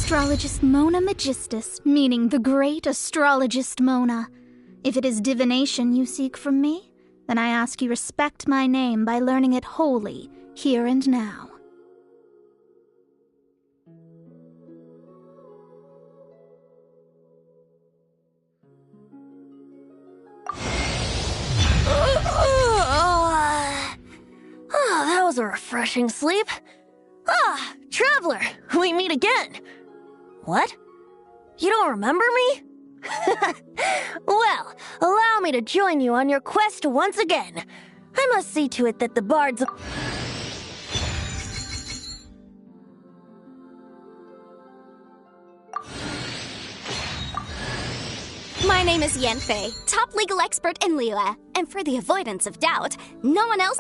Astrologist Mona Magistus, meaning the great astrologist Mona. If it is divination you seek from me, then I ask you respect my name by learning it wholly, here and now. Oh, that was a refreshing sleep. Ah, Traveler, we meet again. What? You don't remember me? Well, allow me to join you on your quest once again. I must see to it that the bards... My name is Yanfei, top legal expert in Liyue, and for the avoidance of doubt, no one else...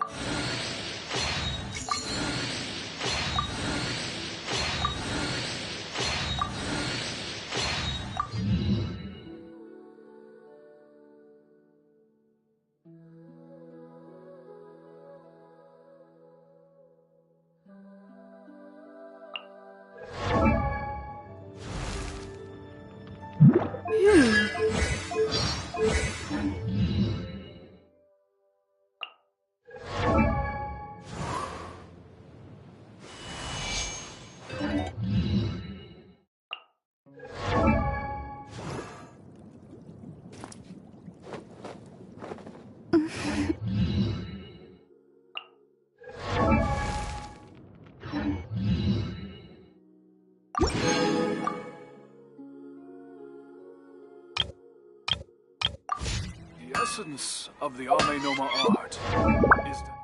The essence of the Amenoma art is the...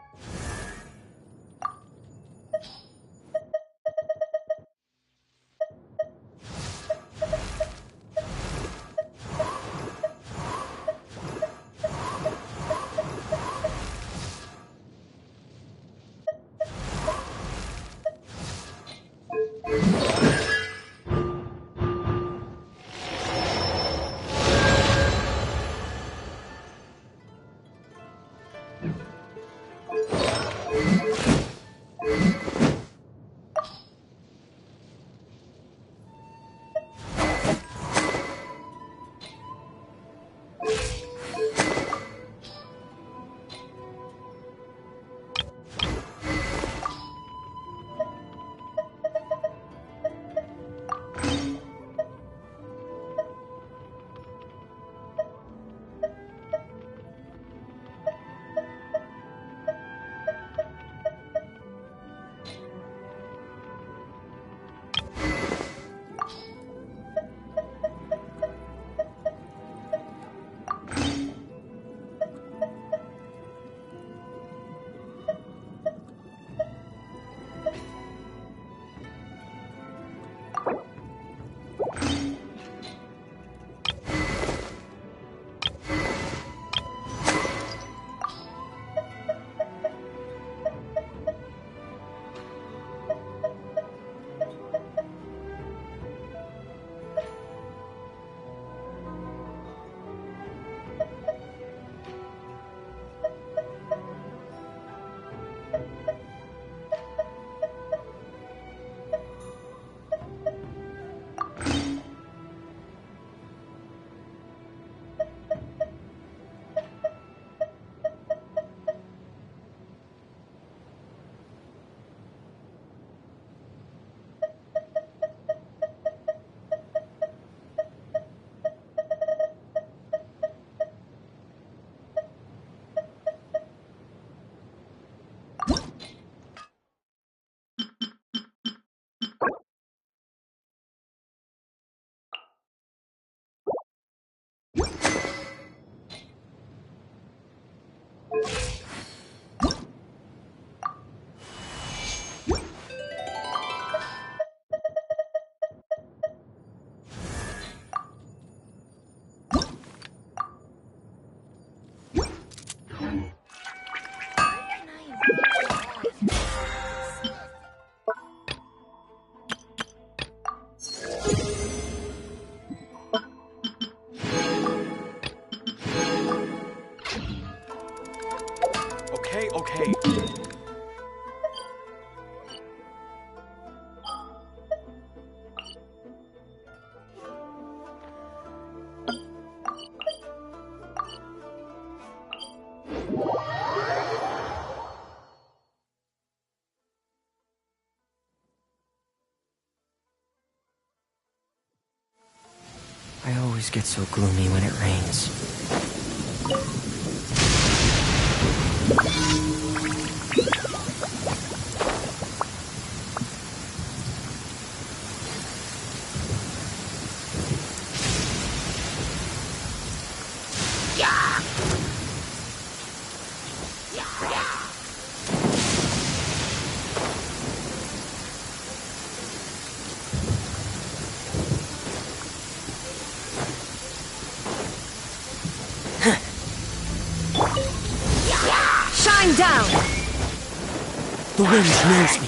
I always get so gloomy when it rains. Shine down! The wind knows me.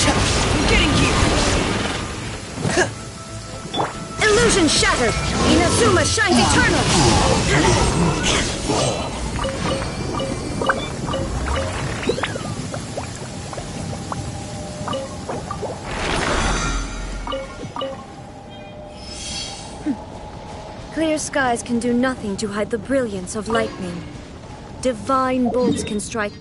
I'm getting you! Illusion shattered! Inazuma shines eternal! Clear skies can do nothing to hide the brilliance of lightning. Divine bolts can strike.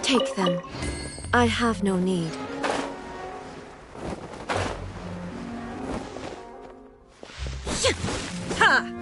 Take them. I have no need. Ha!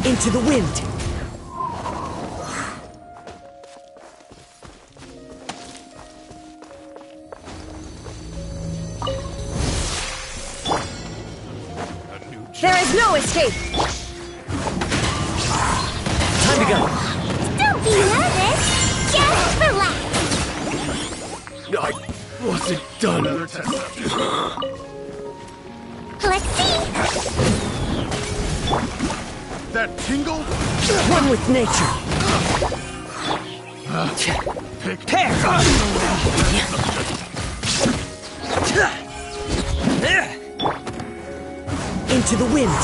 Into the wind. There is no escape! Time to go. Don't be nervous. Just relax. I wasn't done. Let's see. That tingle? One with nature. Pick. Into the wind.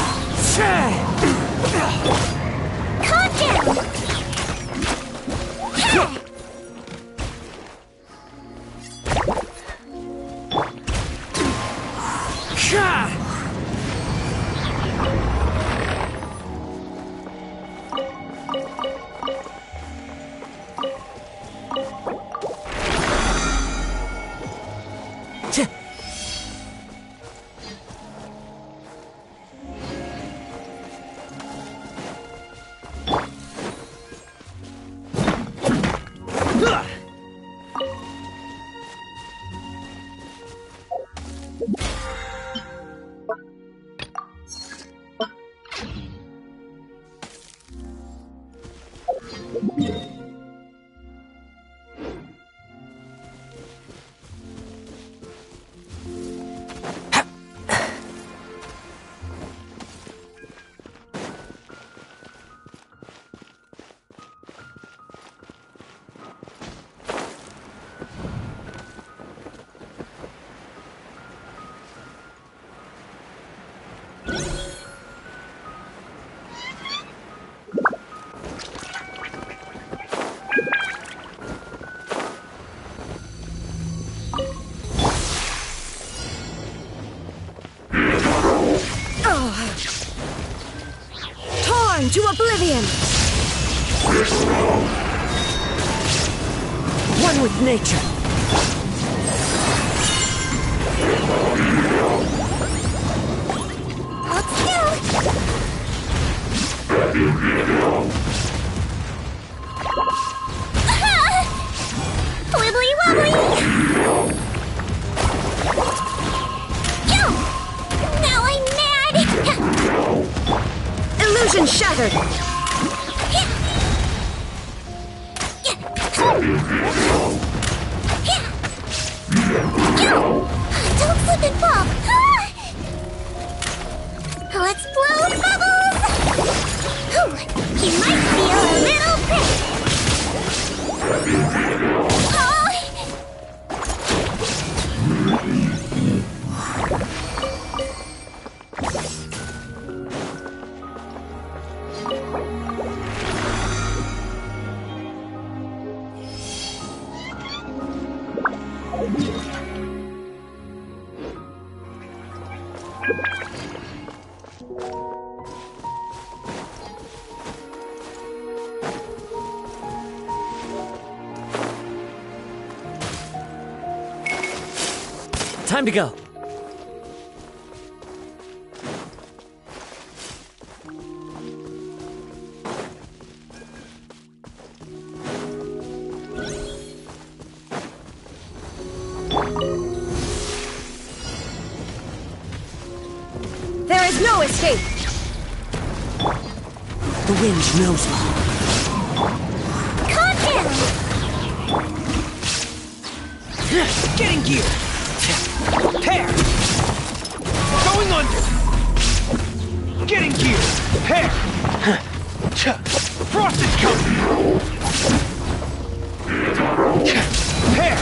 Calm down. into oblivion! One with nature. Hold still. Wibbly wobbly! Now I'm mad! Illusion shattered! Don't slip and fall! Let's blow the bubbles! You might feel a little prick! Time to go. There is no escape! The wind knows me. Calm down! Getting gear! Hair! Going under! Getting gear! Hair! Frost is coming! Hair!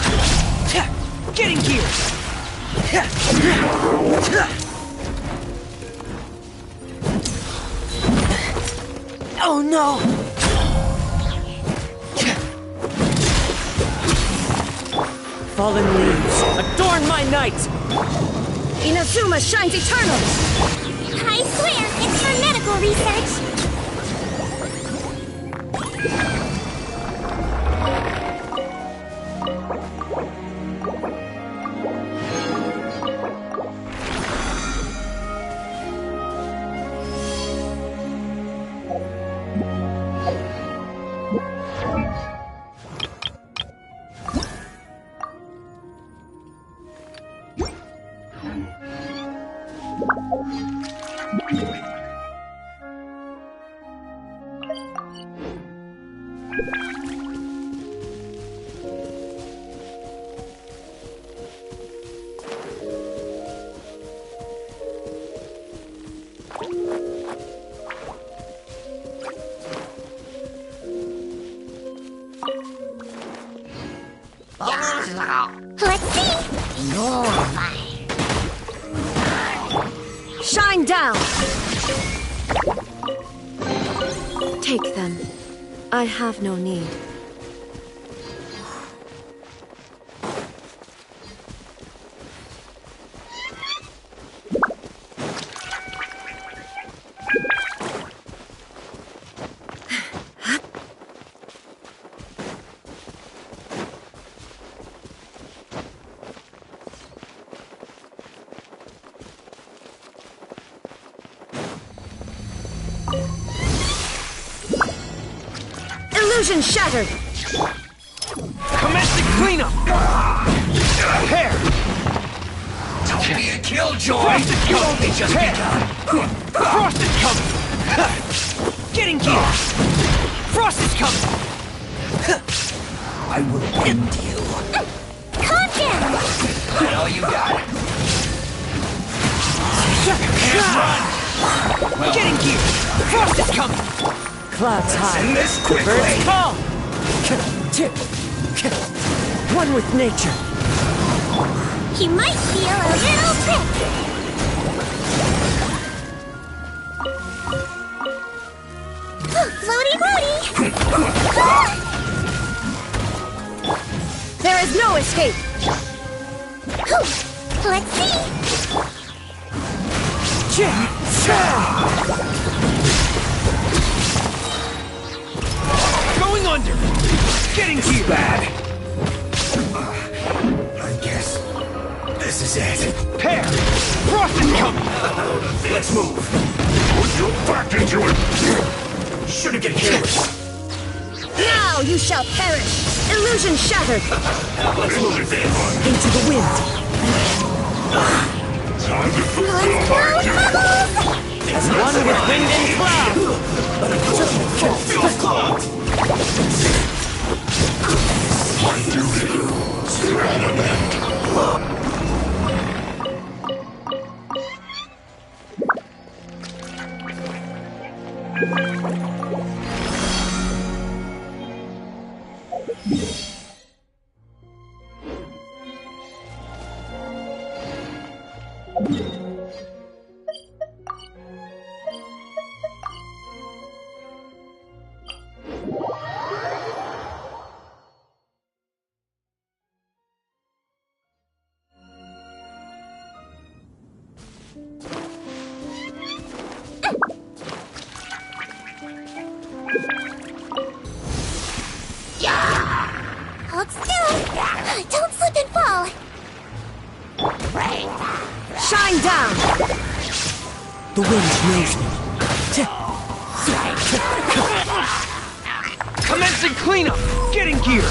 Getting gear! Oh no! Fallen leaves, adorn my night! Inazuma shines eternal! I swear, it's for medical research! Let's see! You're mine. Shine down! Take them. I have no need. Illusion shattered! Commencing cleanup! Hair! Don't be a killjoy! Frost is You've coming! only just Hair! begun! Frost is coming! Getting gear! Frost is coming! I will end you. Calm down! I know you got it. Well, Getting gear! Frost is coming! Clouds end high, this quickly. birds fall! One with nature. You might feel a little prick! Floaty floaty! There is no escape! Let's see! under! Getting here! Bad. I guess this is it. Pair! Frost is coming! Let's move. Put your back into it. Shouldn't get careless. Now you shall perish! Illusion shattered! Let's move it then. Into the wind. Time to fulfill my duty. One with wind and cloud. Fulfill cloud. My duty to element. Hold still. Don't slip and fall. Shine down! The wind knows me. Commencing cleanup! Getting gear!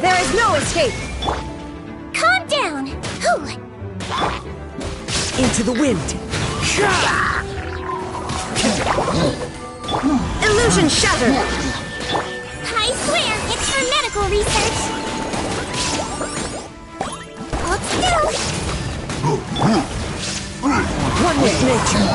There is no escape! Calm down. Whew. Into the wind. Illusion shattered! I swear, it's for medical research. Hold still. One with nature.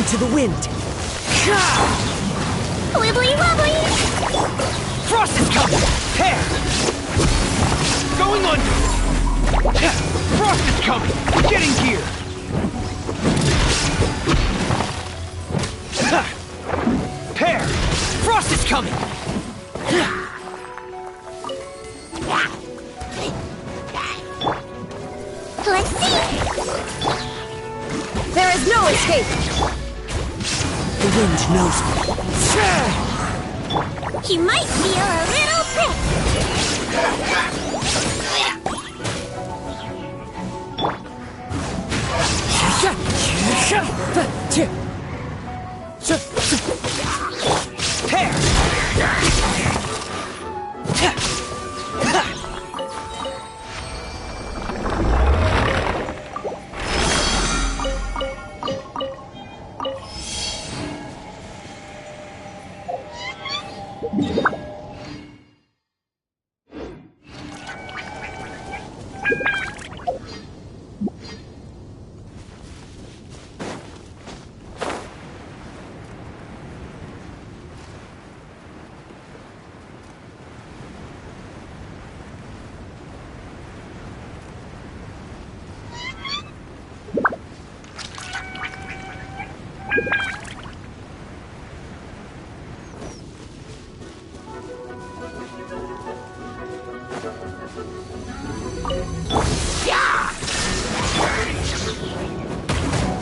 Into the wind. Wibbly wobbly! Frost is coming! Hair! Going under! Frost is coming! Getting gear! Pair! Frost is coming! Let's see! There is no escape! The wind knows me. You might feel a little prick! Pair!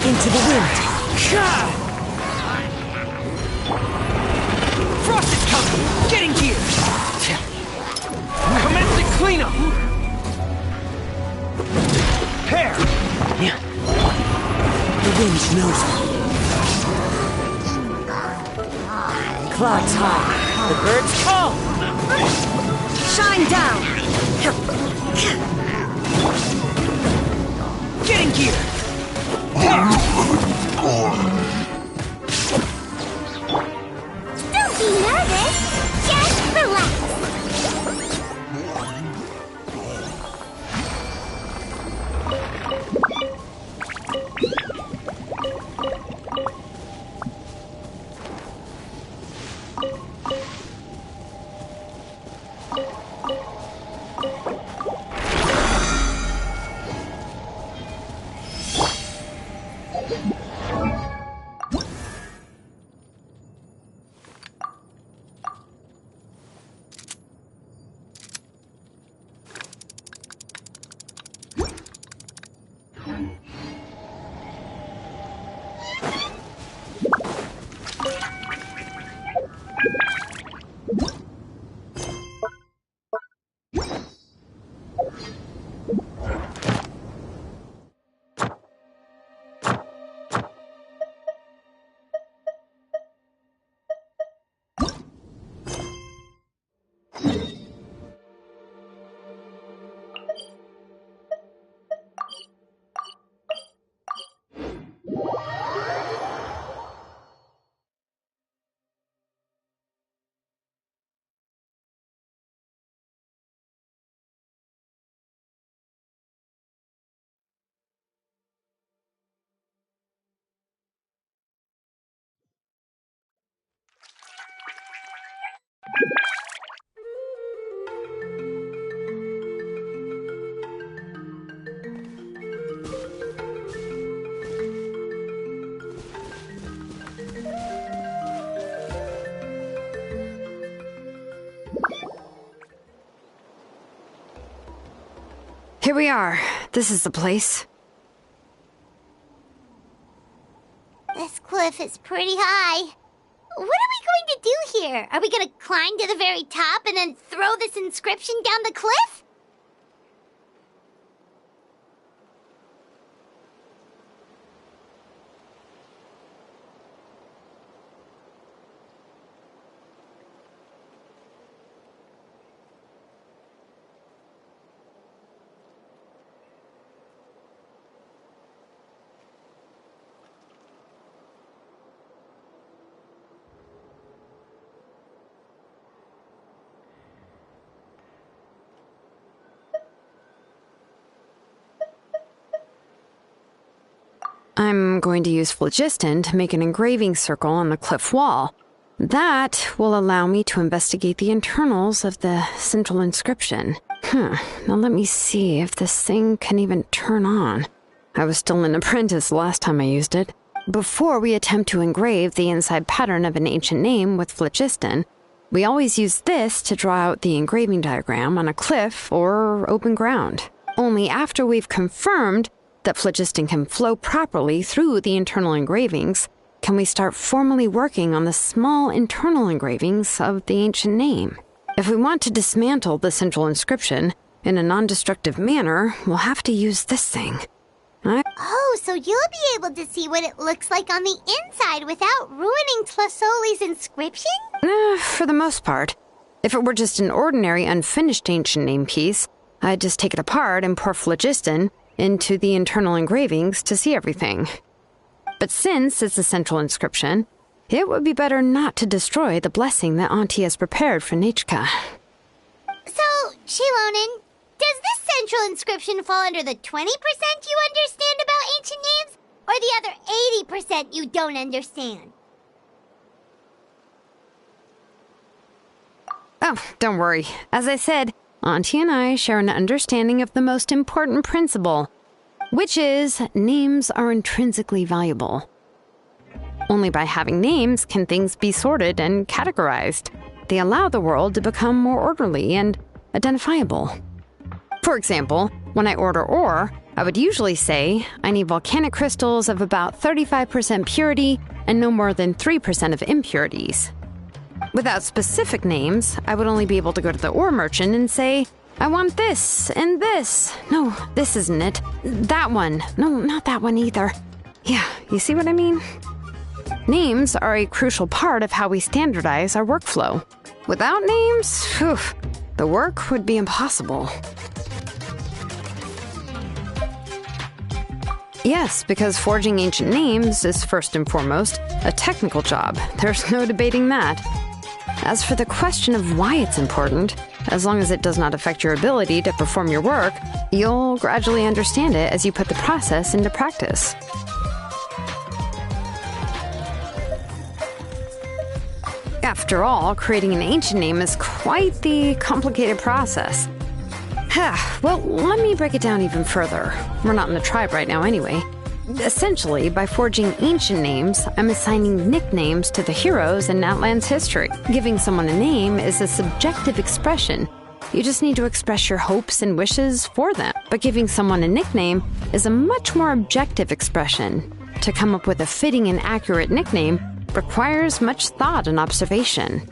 Into the wind. Frost is coming! Getting gear! Commence the cleanup! Pair! The wind knows me. Clouds high. The birds call. Shine down! Getting gear! Don't be nervous! Just relax! Here we are. This is the place. This cliff is pretty high. What are we going to do here? Are we going to climb to the very top and then throw this inscription down the cliff? I'm going to use phlogiston to make an engraving circle on the cliff wall. That will allow me to investigate the internals of the central inscription. Now let me see if this thing can even turn on. I was still an apprentice last time I used it. Before we attempt to engrave the inside pattern of an ancient name with phlogiston, we always use this to draw out the engraving diagram on a cliff or open ground. Only after we've confirmed that phlogiston can flow properly through the internal engravings can we start formally working on the small internal engravings of the ancient name. If we want to dismantle the central inscription in a non-destructive manner, we'll have to use this thing. Oh, so you'll be able to see what it looks like on the inside without ruining Tlasoli's inscription? For the most part. If it were just an ordinary unfinished ancient name piece, I'd just take it apart and pour phlogiston into the internal engravings to see everything. But since it's a central inscription, it would be better not to destroy the blessing that Auntie has prepared for Nechka. So, Shilonen, does this central inscription fall under the 20% you understand about ancient names, or the other 80% you don't understand? Oh, don't worry. As I said, Auntie and I share an understanding of the most important principle, which is names are intrinsically valuable. Only by having names can things be sorted and categorized. They allow the world to become more orderly and identifiable. For example, when I order ore, I would usually say I need volcanic crystals of about 35% purity and no more than 3% of impurities. Without specific names, I would only be able to go to the ore merchant and say, I want this and this. No, this isn't it. That one. No, not that one either. Yeah, you see what I mean? Names are a crucial part of how we standardize our workflow. Without names, the work would be impossible. Yes, because forging ancient names is first and foremost a technical job. There's no debating that. As for the question of why it's important, as long as it does not affect your ability to perform your work, you'll gradually understand it as you put the process into practice. After all, creating an ancient name is quite the complicated process. Well, let me break it down even further. We're not in the tribe right now anyway. Essentially, by forging ancient names, I'm assigning nicknames to the heroes in Outland's history. Giving someone a name is a subjective expression. You just need to express your hopes and wishes for them. But giving someone a nickname is a much more objective expression. To come up with a fitting and accurate nickname requires much thought and observation.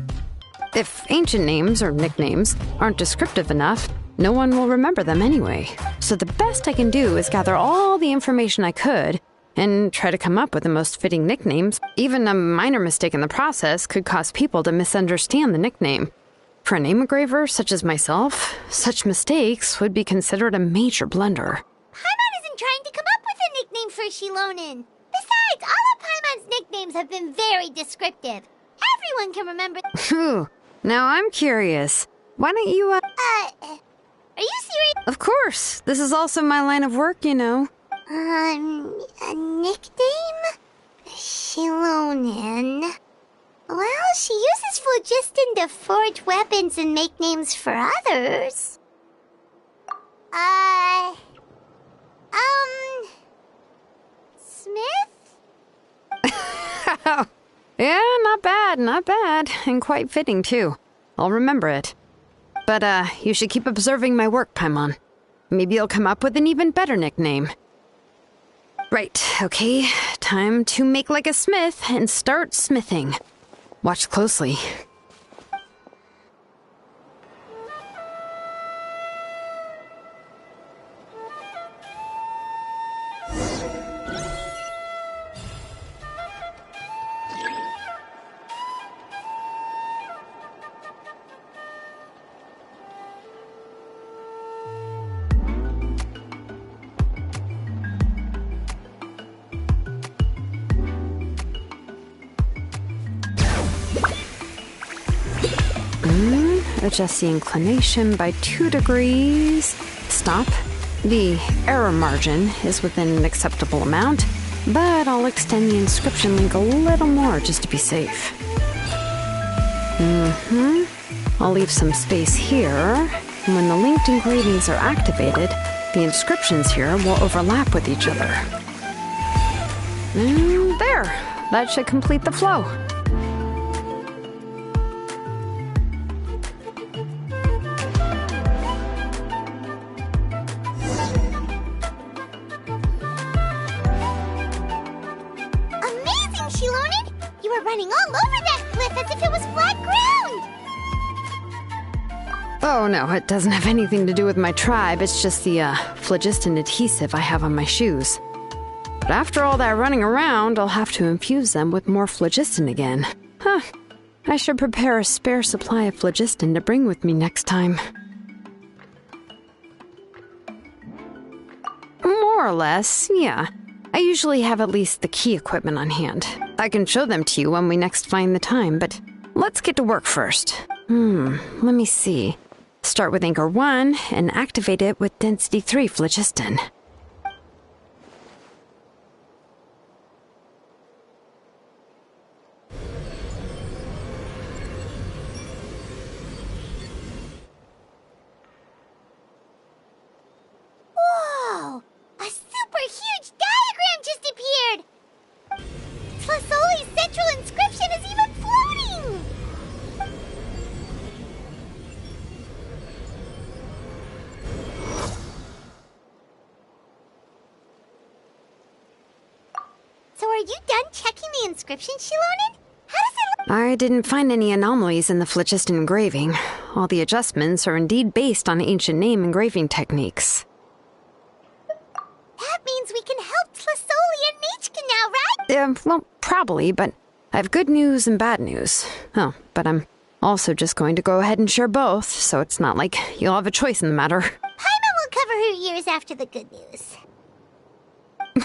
If ancient names or nicknames aren't descriptive enough, no one will remember them anyway. So the best I can do is gather all the information I could and try to come up with the most fitting nicknames. Even a minor mistake in the process could cause people to misunderstand the nickname. For a name engraver such as myself, such mistakes would be considered a major blunder. Paimon isn't trying to come up with a nickname for Shilonen. Besides, all of Paimon's nicknames have been very descriptive. Everyone can remember. Now I'm curious. Why don't you, Are you serious? Of course. This is also my line of work, you know. A nickname? Shilonen. Well, she uses phlogiston to forge weapons and make names for others. Smith? Yeah, not bad, and quite fitting, too. I'll remember it. But, you should keep observing my work, Paimon. Maybe you'll come up with an even better nickname. Right, okay. Time to make like a smith and start smithing. Watch closely. Adjust the inclination by 2 degrees. Stop. The error margin is within an acceptable amount. but I'll extend the inscription link a little more just to be safe. I'll leave some space here, and when the linked engravings are activated, the inscriptions here will overlap with each other. And there! That should complete the flow. Amazing, Shilonen! You were running all over that cliff as if it was flat ground! Oh no, it doesn't have anything to do with my tribe. It's just the phlogiston adhesive I have on my shoes. But after all that running around, I'll have to infuse them with more phlogiston again. Huh. I should prepare a spare supply of phlogiston to bring with me next time. More or less, yeah. I usually have at least the key equipment on hand. I can show them to you when we next find the time, but let's get to work first. Let me see. Start with Anchor 1 and activate it with Density 3 phlogiston. Whoa! A super huge diagram just appeared! Tlasoli's central inscription is even floating! So are you done checking the inscription, Shilonen? How does it look? I didn't find any anomalies in the phlogiston engraving. All the adjustments are indeed based on ancient name engraving techniques. That means we can help Tlasoli and Nechka now, right? Well, probably, but I have good news and bad news. Oh, but I'm also just going to go ahead and share both, so it's not like you'll have a choice in the matter. Paimon will cover her ears after the good news.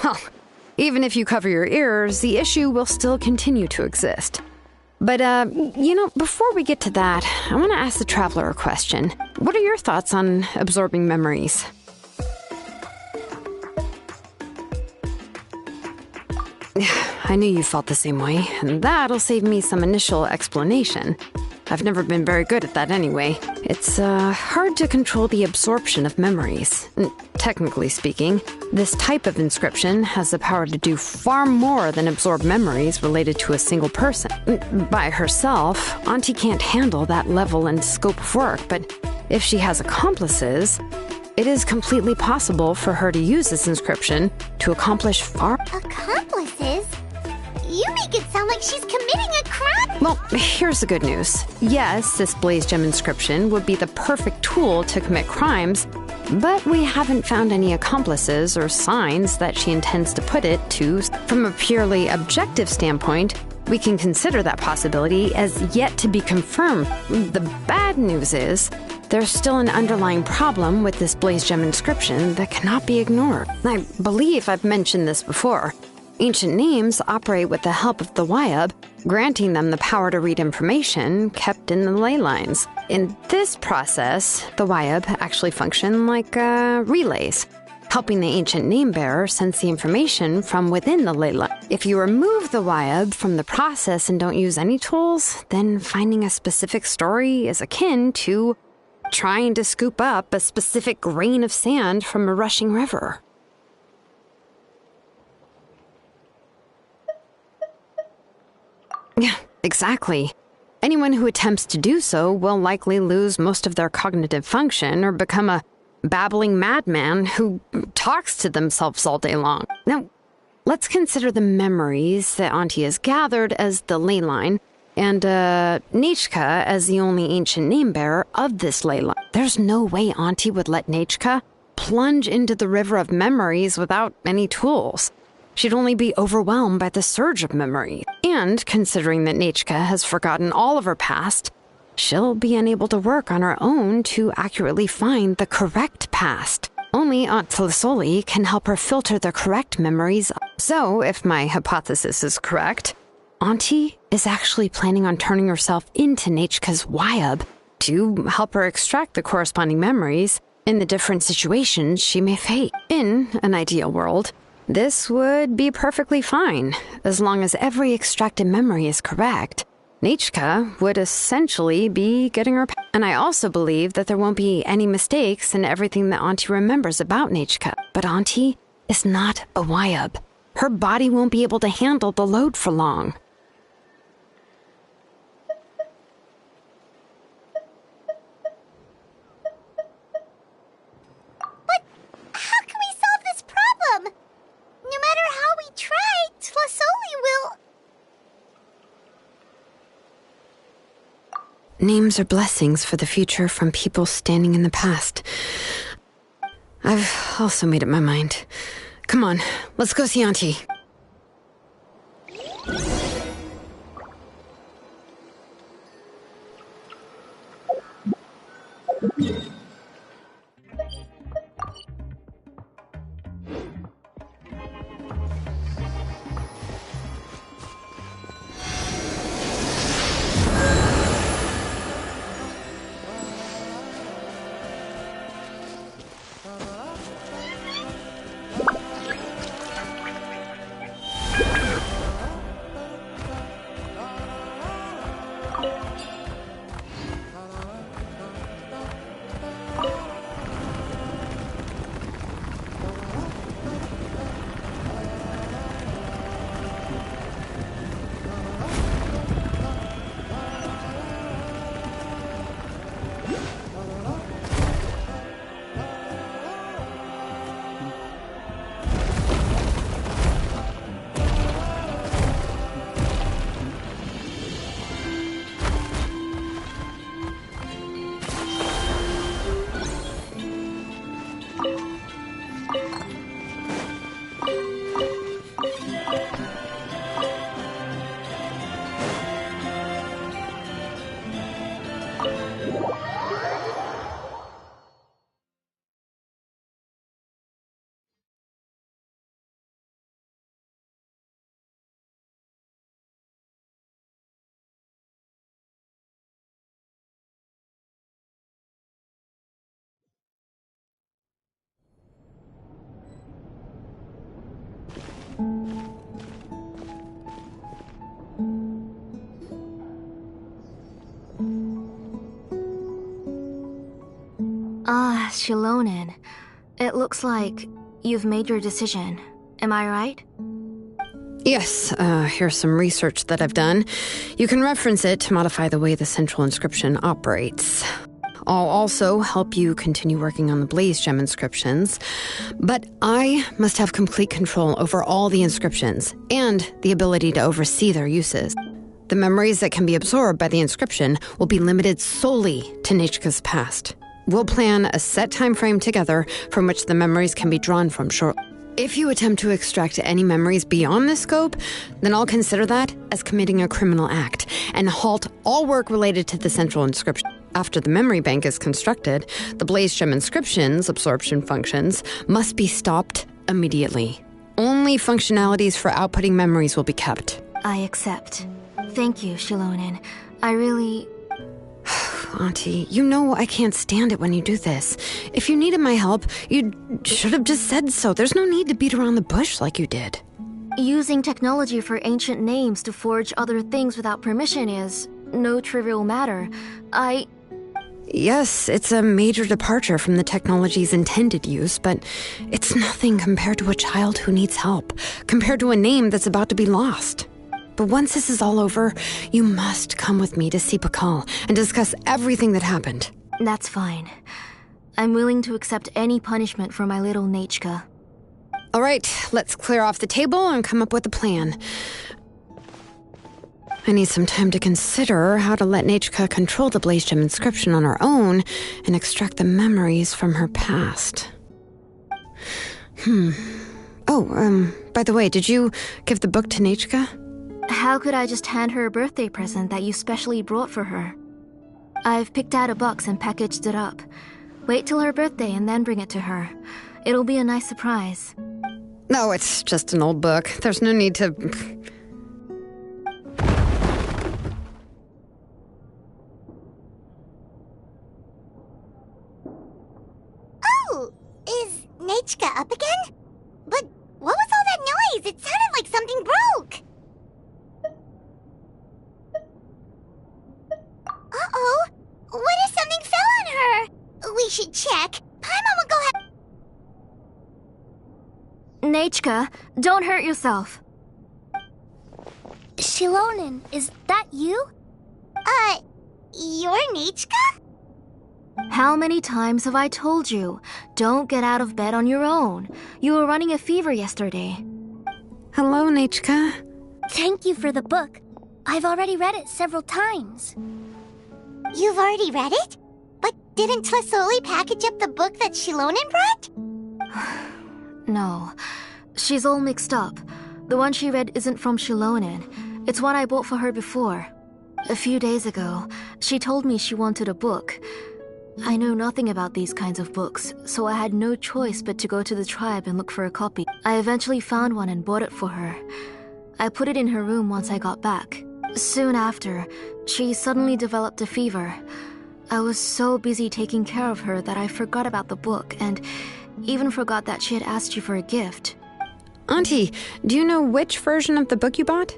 Well, even if you cover your ears, the issue will still continue to exist. But, before we get to that, I want to ask the Traveler a question. What are your thoughts on absorbing memories? I knew you felt the same way, and that'll save me some initial explanation. I've never been very good at that anyway. It's hard to control the absorption of memories. Technically speaking, this type of inscription has the power to do far more than absorb memories related to a single person. By herself, Auntie can't handle that level and scope of work, but if she has accomplices, it is completely possible for her to use this inscription to accomplish far... Accomplices? You make it sound like she's committing a crime! Well, here's the good news. Yes, this Blaze Gem inscription would be the perfect tool to commit crimes, but we haven't found any accomplices or signs that she intends to put it to. From a purely objective standpoint, we can consider that possibility as yet to be confirmed. The bad news is, there's still an underlying problem with this Blaze Gem inscription that cannot be ignored. I believe I've mentioned this before. Ancient names operate with the help of the Wyab, granting them the power to read information kept in the ley lines. In this process, the Wyab actually function like relays, helping the ancient name bearer sense the information from within the ley line. If you remove the Wyab from the process and don't use any tools, then finding a specific story is akin to trying to scoop up a specific grain of sand from a rushing river. Yeah, exactly. Anyone who attempts to do so will likely lose most of their cognitive function or become a babbling madman who talks to themselves all day long. Now, let's consider the memories that Auntie has gathered as the ley line, and Nechka as the only ancient name bearer of this ley line. There's no way Auntie would let Nechka plunge into the river of memories without any tools. She'd only be overwhelmed by the surge of memory. And considering that Nechka has forgotten all of her past, she'll be unable to work on her own to accurately find the correct past. Only Aunt Tlasoli can help her filter the correct memories. So, if my hypothesis is correct, Auntie is actually planning on turning herself into Nechka's Wyab to help her extract the corresponding memories in the different situations she may face. In an ideal world, This would be perfectly fine, as long as every extracted memory is correct. Nichka would essentially be getting her... And I also believe that there won't be any mistakes in everything that Auntie remembers about Nichka. But Auntie is not a Wyab. Her body won't be able to handle the load for long. But how can we solve this problem? No matter how we try, Tlasoli will... Names are blessings for the future from people standing in the past. I've also made up my mind. Come on, let's go see Auntie. Ah, Shilonen. It looks like you've made your decision. Am I right? Yes, here's some research that I've done. You can reference it to modify the way the central inscription operates. I'll also help you continue working on the Blaze Gem inscriptions, but I must have complete control over all the inscriptions and the ability to oversee their uses. The memories that can be absorbed by the inscription will be limited solely to Nichka's past. We'll plan a set time frame together from which the memories can be drawn from shortly. If you attempt to extract any memories beyond this scope, then I'll consider that as committing a criminal act and halt all work related to the central inscription. After the memory bank is constructed, the Blaze Gem inscription's absorption functions must be stopped immediately. Only functionalities for outputting memories will be kept. I accept. Thank you, Shilonen. I really... Auntie, you know I can't stand it when you do this. If you needed my help, you should have just said so. There's no need to beat around the bush like you did. Using technology for ancient names to forge other things without permission is no trivial matter. Yes, it's a major departure from the technology's intended use, but it's nothing compared to a child who needs help, compared to a name that's about to be lost. But once this is all over, you must come with me to see Pakal and discuss everything that happened. That's fine. I'm willing to accept any punishment for my little Nichka. All right, let's clear off the table and come up with a plan. I need some time to consider how to let Nichka control the Blaze Gem inscription on her own and extract the memories from her past. Oh, by the way, did you give the book to Nichka? How could I just hand her a birthday present that you specially brought for her? I've picked out a box and packaged it up. Wait till her birthday and then bring it to her. It'll be a nice surprise. No, it's just an old book. There's no need to... Oh, is Nichka up again? But what was all Jeez, it sounded like something broke! Uh-oh! What if something fell on her? We should check. Paimon will go ahead. Nechka, don't hurt yourself. Shilonen, is that you? You're Nechka? How many times have I told you? Don't get out of bed on your own. You were running a fever yesterday. Hello, Nechka. Thank you for the book. I've already read it several times. You've already read it? But didn't Tlesoli package up the book that Shilonen brought? No, she's all mixed up. The one she read isn't from Shilonen. It's one I bought for her before. A few days ago, she told me she wanted a book. I know nothing about these kinds of books, so I had no choice but to go to the tribe and look for a copy. I eventually found one and bought it for her. I put it in her room once I got back. Soon after, she suddenly developed a fever. I was so busy taking care of her that I forgot about the book and even forgot that she had asked you for a gift. Auntie, do you know which version of the book you bought?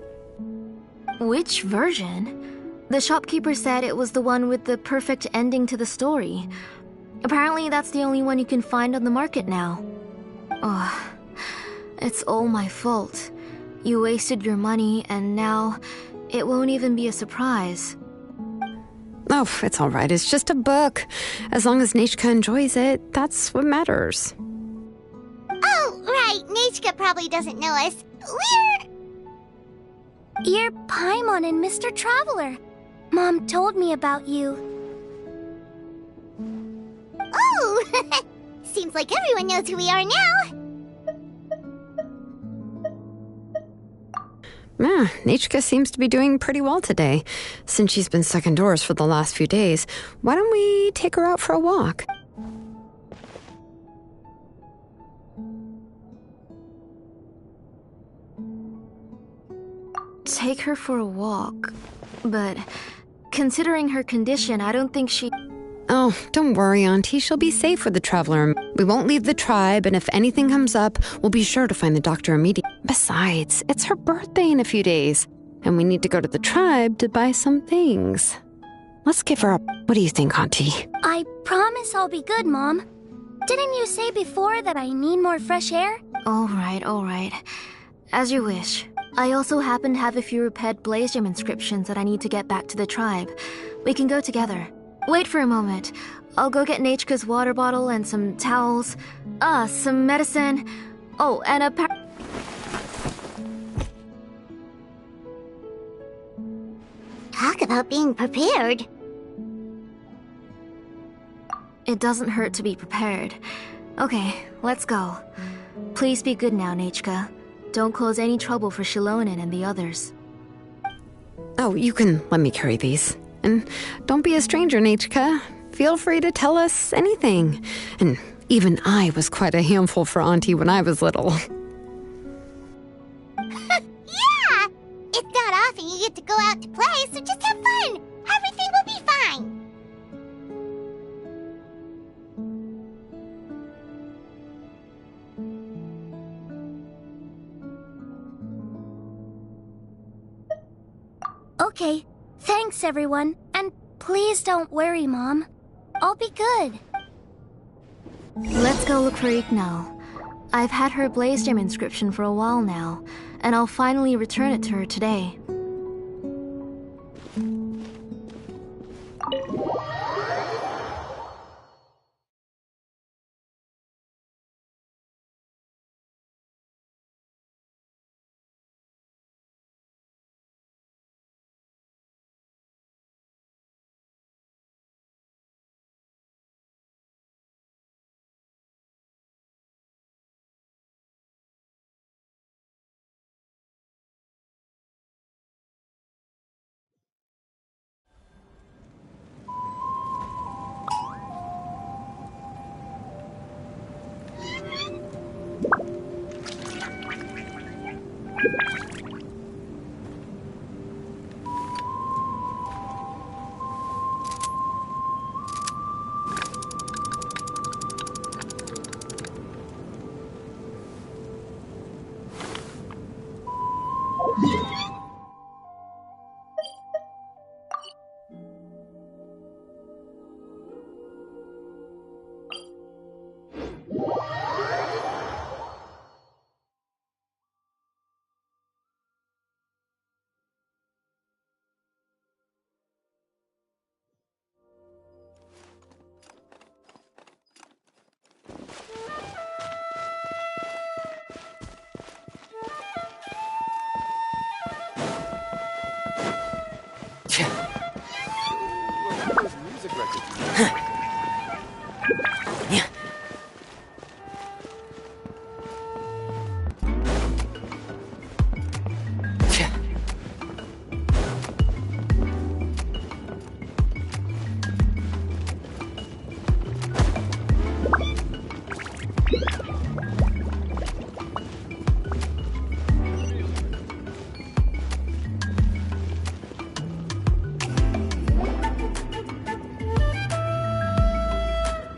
Which version? The shopkeeper said it was the one with the perfect ending to the story. Apparently that's the only one you can find on the market now. Oh, it's all my fault. You wasted your money and now it won't even be a surprise. Oh, it's all right. It's just a book. As long as Nechka enjoys it, that's what matters. Oh, right. Nechka probably doesn't know us. You're Paimon and Mr. Traveler. Mom told me about you. Oh! Seems like everyone knows who we are now. Nechka seems to be doing pretty well today. Since she's been stuck indoors for the last few days, why don't we take her out for a walk? Take her for a walk. But considering her condition, I don't think she... Oh, don't worry, Auntie. She'll be safe with the Traveler. We won't leave the tribe, and if anything comes up, we'll be sure to find the doctor immediately. Besides, it's her birthday in a few days, and we need to go to the tribe to buy some things. Let's give her up. What do you think, Auntie? I promise I'll be good, Mom. Didn't you say before that I need more fresh air? All right. As you wish. I also happen to have a few repaired Blaze Gem inscriptions that I need to get back to the tribe. We can go together. Wait for a moment. I'll go get Nechka's water bottle and some towels. Some medicine. Oh, and a Talk about being prepared. It doesn't hurt to be prepared. Okay, let's go. Please be good now, Nechka. Don't cause any trouble for Shilonen and the others. Oh, you can let me carry these. And don't be a stranger, Nechka. Feel free to tell us anything. And even I was quite a handful for Auntie when I was little. Yeah! It's not often you get to go out to play, so just have fun. Everything will be fine. Okay, thanks everyone, and please don't worry, Mom. I'll be good. Let's go look for Iknal. I've had her Blaze Gem inscription for a while now, and I'll finally return it to her today.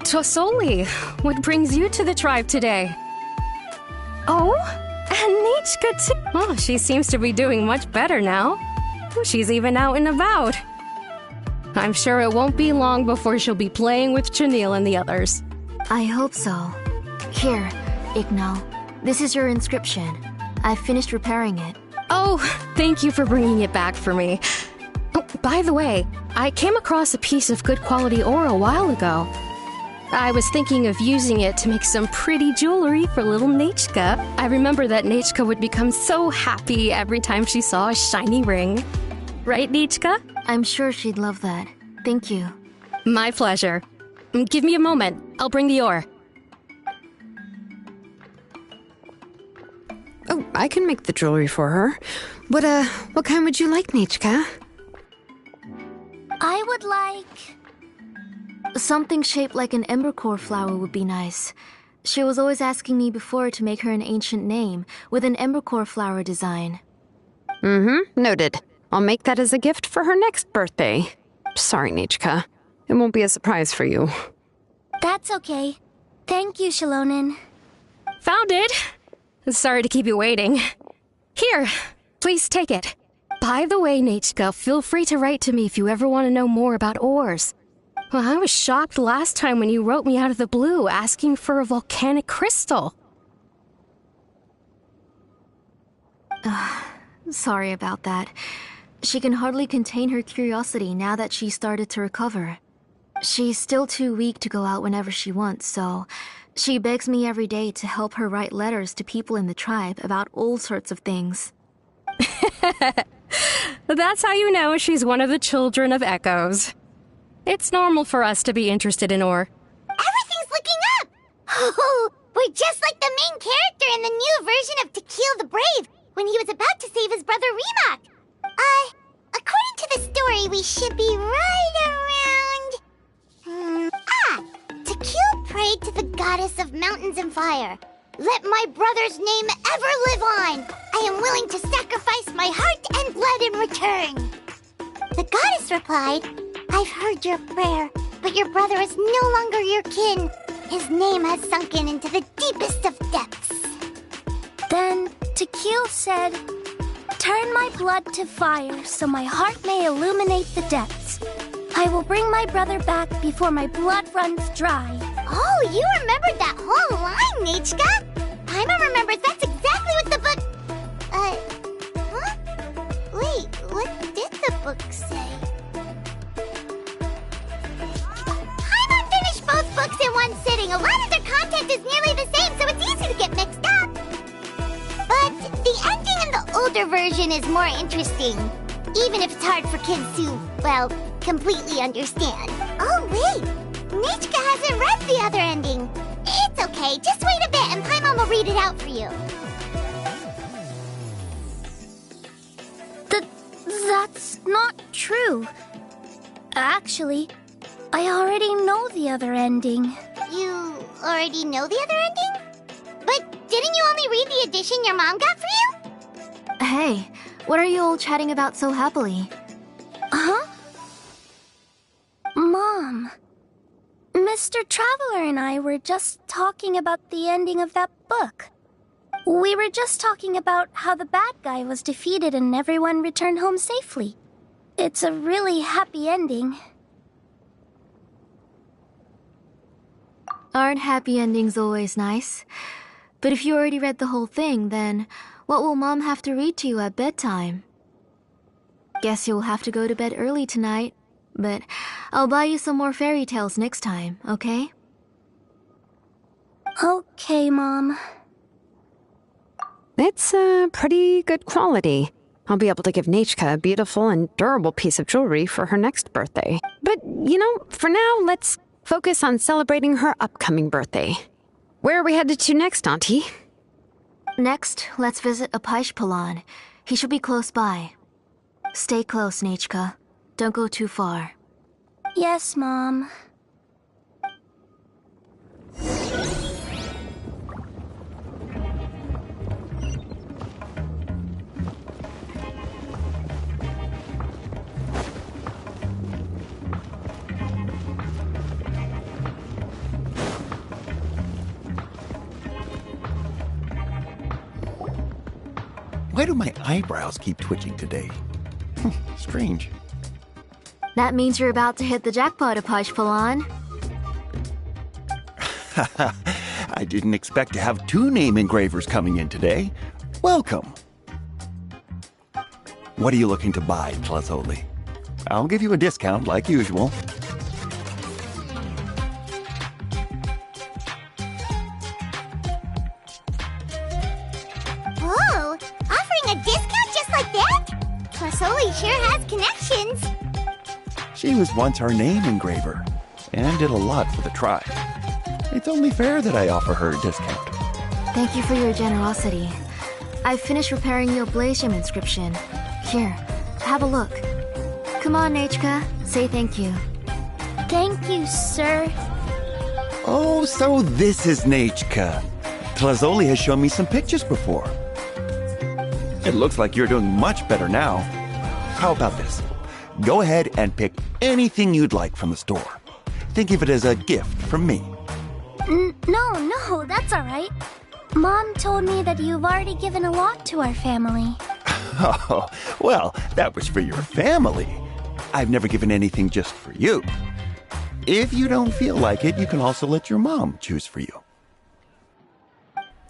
Tosoli, what brings you to the tribe today? Oh, and Nichka too. Oh, she seems to be doing much better now. She's even out and about. I'm sure it won't be long before she'll be playing with Chenille and the others. I hope so. Here, Igno. This is your inscription. I've finished repairing it. Oh, thank you for bringing it back for me. Oh, by the way, I came across a piece of good quality ore a while ago. I was thinking of using it to make some pretty jewelry for little Nichka. I remember that Nichka would become so happy every time she saw a shiny ring. Right, Nichka? I'm sure she'd love that. Thank you. My pleasure. Give me a moment. I'll bring the ore. Oh, I can make the jewelry for her. What kind would you like, Nichka? I would like... Something shaped like an embercore flower would be nice. She was always asking me before to make her an ancient name with an embercore flower design. Noted. I'll make that as a gift for her next birthday. Sorry, Nichka. It won't be a surprise for you. That's okay. Thank you, Shilonen. Found it! Sorry to keep you waiting. Here, please take it. By the way, Nichka, feel free to write to me if you ever want to know more about ores. Well, I was shocked last time when you wrote me out of the blue asking for a volcanic crystal. Sorry about that. She can hardly contain her curiosity now that she started to recover. She's still too weak to go out whenever she wants, so she begs me every day to help her write letters to people in the tribe about all sorts of things. That's how you know she's one of the children of Echoes. It's normal for us to be interested in ore. Everything's looking up! Oh, we're just like the main character in the new version of To Kill the Brave, when he was about to save his brother Rimac. According to the story, we should be right around... To Kill prayed to the goddess of mountains and fire. Let my brother's name ever live on! I am willing to sacrifice my heart and blood in return. The goddess replied, I've heard your prayer, but your brother is no longer your kin. His name has sunken into the deepest of depths. Then Tequil said, turn my blood to fire so my heart may illuminate the depths. I will bring my brother back before my blood runs dry. Oh, you remembered that whole line, Nichka! Paimon remembers that's exactly what the book... huh? Wait, what did the book say? Paimon finished both books in one sitting. A lot of their content is nearly the same, so it's easy to get mixed up. But the ending in the older version is more interesting, even if it's hard for kids to, well, completely understand. Oh, wait! Nichka hasn't read the other ending. It's okay, just wait a bit and Paimon will read it out for you. That's not true. Actually, I already know the other ending. You already know the other ending? But didn't you only read the edition your mom got for you? Hey, what are you all chatting about so happily? Huh? Mom, Mr. Traveler and I were just talking about the ending of that book. We were just talking about how the bad guy was defeated and everyone returned home safely. It's a really happy ending. Aren't happy endings always nice? But if you already read the whole thing, then what will Mom have to read to you at bedtime? Guess you'll have to go to bed early tonight, but I'll buy you some more fairy tales next time, okay? Okay, Mom. It's pretty good quality. I'll be able to give Nichka a beautiful and durable piece of jewelry for her next birthday. But, for now, let's focus on celebrating her upcoming birthday. Where are we headed to next, Auntie? Next, let's visit Apaish. He should be close by. Stay close, Nichka. Don't go too far. Yes, Mom. Why do my eyebrows keep twitching today? Strange. That means you're about to hit the jackpot, Apashpalan. I didn't expect to have 2 name engravers coming in today. Welcome. What are you looking to buy, Tlazoli? I'll give you a discount like usual. Whoa! Offering a discount just like that? Tlazoli sure has connections. She was once our name engraver and did a lot for the tribe. It's only fair that I offer her a discount. Thank you for your generosity. I've finished repairing your Blasium inscription. Here, have a look. Come on, Nechka, say thank you. Thank you, sir. Oh, so this is Nechka. Tlazoli has shown me some pictures before. It looks like you're doing much better now. How about this? Go ahead and pick anything you'd like from the store. Think of it as a gift from me. No, that's all right. Mom told me that you've already given a lot to our family. Oh, well, that was for your family. I've never given anything just for you. If you don't feel like it, you can also let your mom choose for you.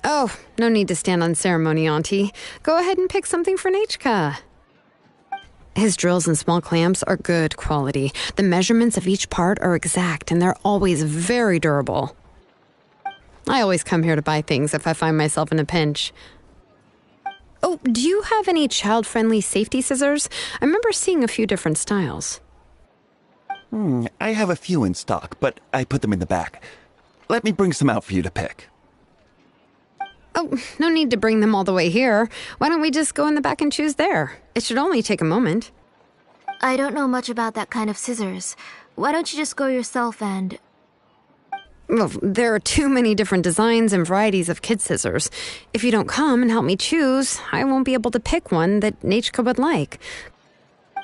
Oh, no need to stand on ceremony, Auntie. Go ahead and pick something for Nechka. His drills and small clamps are good quality. The measurements of each part are exact, and they're always very durable. I always come here to buy things if I find myself in a pinch. Oh, do you have any child-friendly safety scissors? I remember seeing a few different styles. I have a few in stock, but I put them in the back. Let me bring some out for you to pick. Oh, no need to bring them all the way here. Why don't we just go in the back and choose there? It should only take a moment. I don't know much about that kind of scissors. Why don't you just go yourself and... Well, there are too many different designs and varieties of kid scissors. If you don't come and help me choose, I won't be able to pick one that Nechka would like.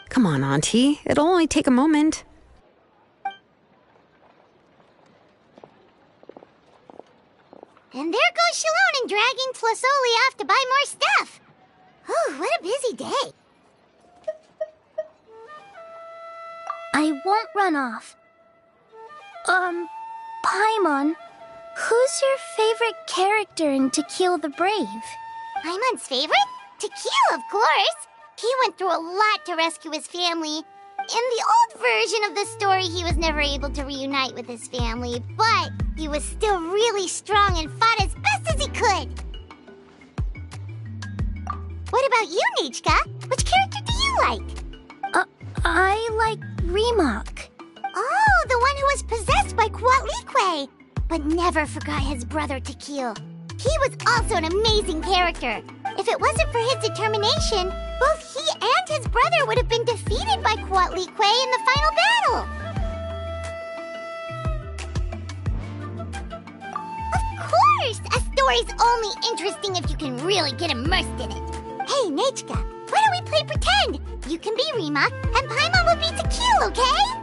Come on, Auntie. It'll only take a moment. And there goes Shalone and dragging Tlazoli off to buy more stuff. Oh, what a busy day. I won't run off. Paimon, who's your favorite character in To Kill the Brave? Paimon's favorite? To Kill, of course. He went through a lot to rescue his family. In the old version of the story, he was never able to reunite with his family, but he was still really strong and fought as best as he could. What about you, Nechka? Which character do you like? I like Rimac. Oh, the one who was possessed by Quatlique, but never forgot his brother Tequil. He was also an amazing character. If it wasn't for his determination, both he and his brother would have been defeated by Quatlique in the final battle. Of course! A story's only interesting if you can really get immersed in it. Hey, Nechka, why don't we play pretend? You can be Rimac, and Paimon will be Tequil, okay?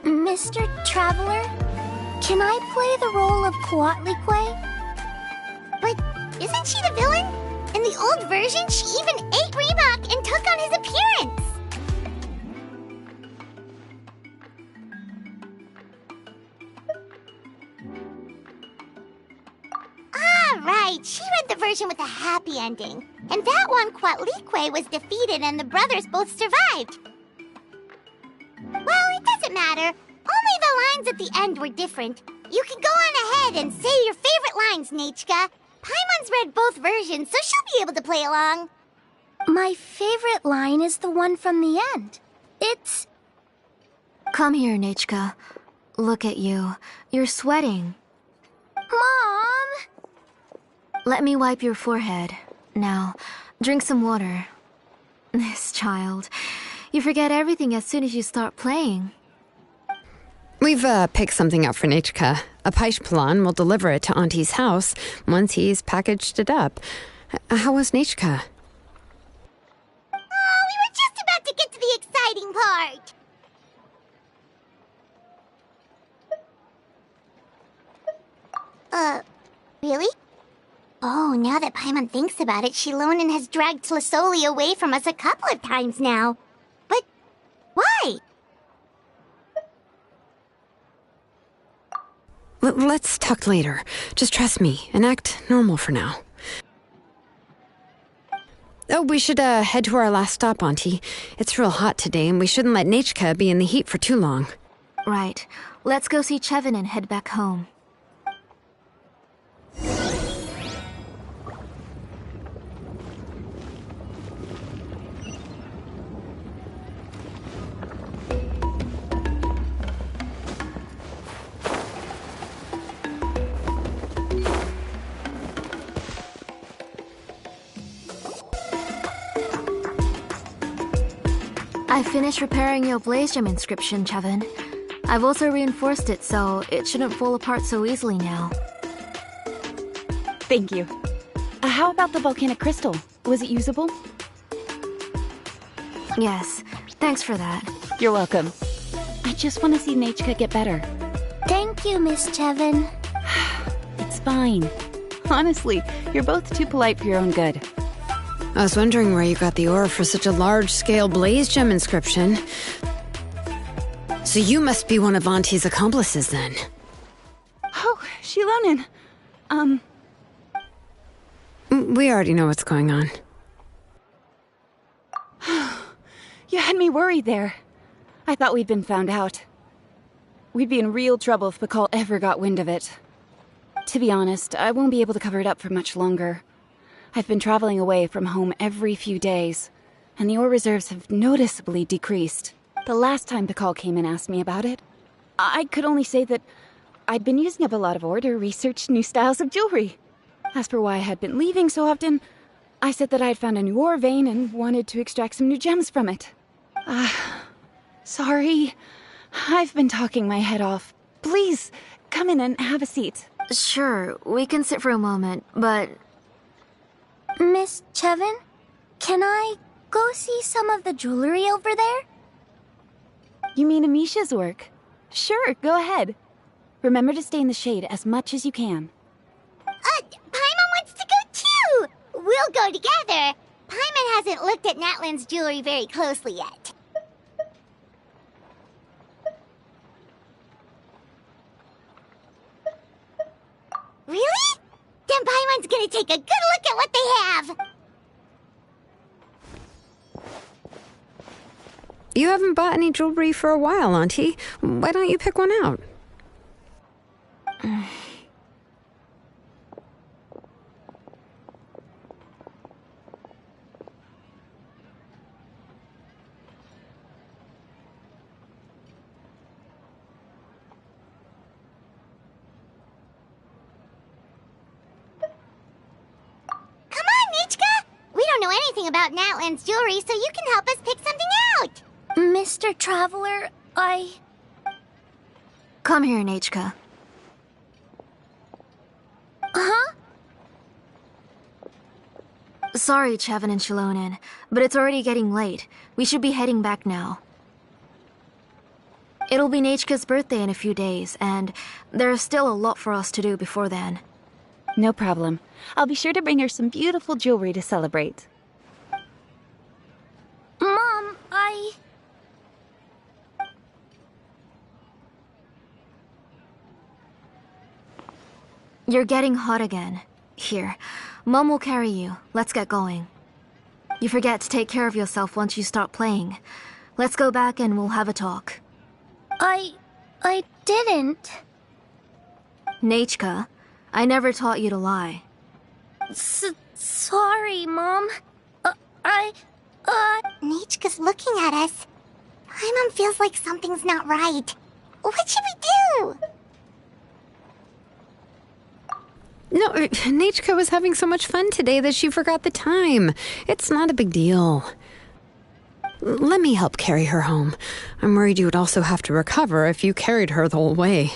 Mr. Traveler, can I play the role of Quatlique? But isn't she the villain? In the old version, she even ate Rimac and took on his appearance. Ah, right. She read the version with a happy ending. And that one, Quatlique was defeated and the brothers both survived. Well, it doesn't matter. Only the lines at the end were different. You can go on ahead and say your favorite lines, Nechka. Paimon's read both versions, so she'll be able to play along. My favorite line is the one from the end. It's... Come here, Nechka. Look at you. You're sweating. Mom! Let me wipe your forehead. Now, drink some water. This child. You forget everything as soon as you start playing. We've picked something up for Nechka. Apashpalan will deliver it to Auntie's house once he's packaged it up. How was Nechka? Oh, we were just about to get to the exciting part. Really? Oh, now that Paimon thinks about it, Shilonen has dragged Tlisoli away from us a couple of times now. But why? Let's talk later. Just trust me and act normal for now. Oh, we should head to our last stop, Auntie. It's real hot today, and we shouldn't let Nechka be in the heat for too long. Right. Let's go see Chevin and head back home. I finished repairing your blaze gem inscription, Chevin. I've also reinforced it so it shouldn't fall apart so easily now. Thank you. How about the volcanic crystal? Was it usable? Yes, thanks for that. You're welcome. I just want to see Nechka get better. Thank you, Miss Chevin. It's fine. Honestly, you're both too polite for your own good. I was wondering where you got the ore for such a large-scale blaze gem inscription. So you must be one of Auntie's accomplices, then. Oh, Shilonen. We already know what's going on. You had me worried there. I thought we'd been found out. We'd be in real trouble if Pakal ever got wind of it. To be honest, I won't be able to cover it up for much longer. I've been traveling away from home every few days, and the ore reserves have noticeably decreased. The last time Pakal came and asked me about it, I could only say that I'd been using up a lot of ore to research new styles of jewelry. As for why I had been leaving so often, I said that I had found a new ore vein and wanted to extract some new gems from it. Sorry. I've been talking my head off. Please, come in and have a seat. Sure, we can sit for a moment, but... Miss Chevin, can I go see some of the jewelry over there? You mean Amisha's work? Sure, go ahead. Remember to stay in the shade as much as you can. Paimon wants to go too! We'll go together. Paimon hasn't looked at Natlan's jewelry very closely yet. Really? Then Paimon's gonna take a good look at what they have! You haven't bought any jewelry for a while, Auntie. Why don't you pick one out? About Natlan's jewelry, so you can help us pick something out. Mr. Traveler, Come here, Nechka. Huh? Sorry, Chevin and Shilonen, but it's already getting late. We should be heading back now. It'll be Nechka's birthday in a few days, and there's still a lot for us to do before then. No problem. I'll be sure to bring her some beautiful jewelry to celebrate. Mom, You're getting hot again. Here, Mom will carry you. Let's get going. You forget to take care of yourself once you start playing. Let's go back and we'll have a talk. I didn't. Nechka, I never taught you to lie. Sorry, Mom. Nechka's looking at us. Paimon feels like something's not right. What should we do? No, Nechka was having so much fun today that she forgot the time. It's not a big deal. Let me help carry her home. I'm worried you would also have to recover if you carried her the whole way.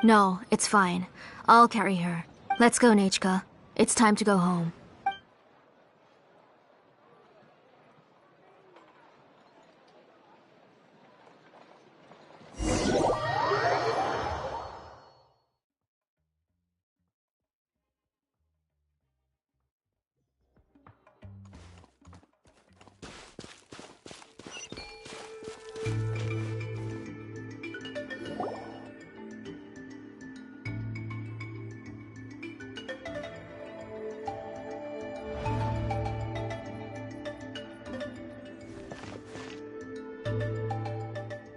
No, it's fine. I'll carry her. Let's go, Nechka. It's time to go home.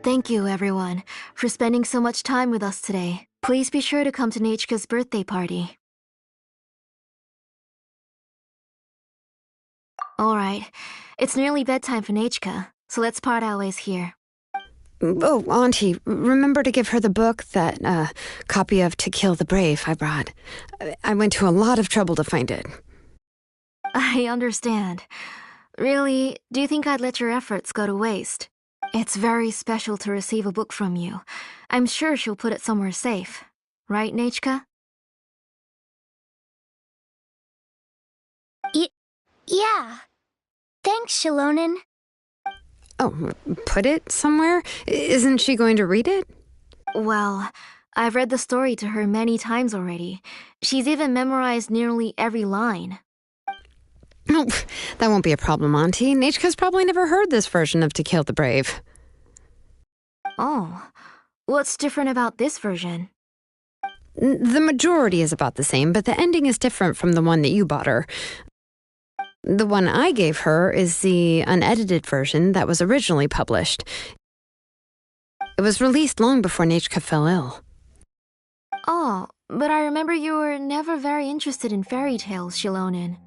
Thank you, everyone, for spending so much time with us today. Please be sure to come to Nechka's birthday party. Alright, it's nearly bedtime for Nechka, so let's part our ways here. Oh, Auntie, remember to give her the book, that copy of To Kill the Brave I brought. I went to a lot of trouble to find it. I understand. Really, do you think I'd let your efforts go to waste? It's very special to receive a book from you. I'm sure she'll put it somewhere safe. Right, Nechka? Yeah. Thanks, Shilonen. Oh, put it somewhere? Isn't she going to read it? Well, I've read the story to her many times already. She's even memorized nearly every line. Oh, that won't be a problem, Auntie. Nechka's probably never heard this version of To Kill the Brave. Oh, what's different about this version? The majority is about the same, but the ending is different from the one that you bought her. The one I gave her is the unedited version that was originally published. It was released long before Nechka fell ill. Oh, but I remember you were never very interested in fairy tales, Shilonen.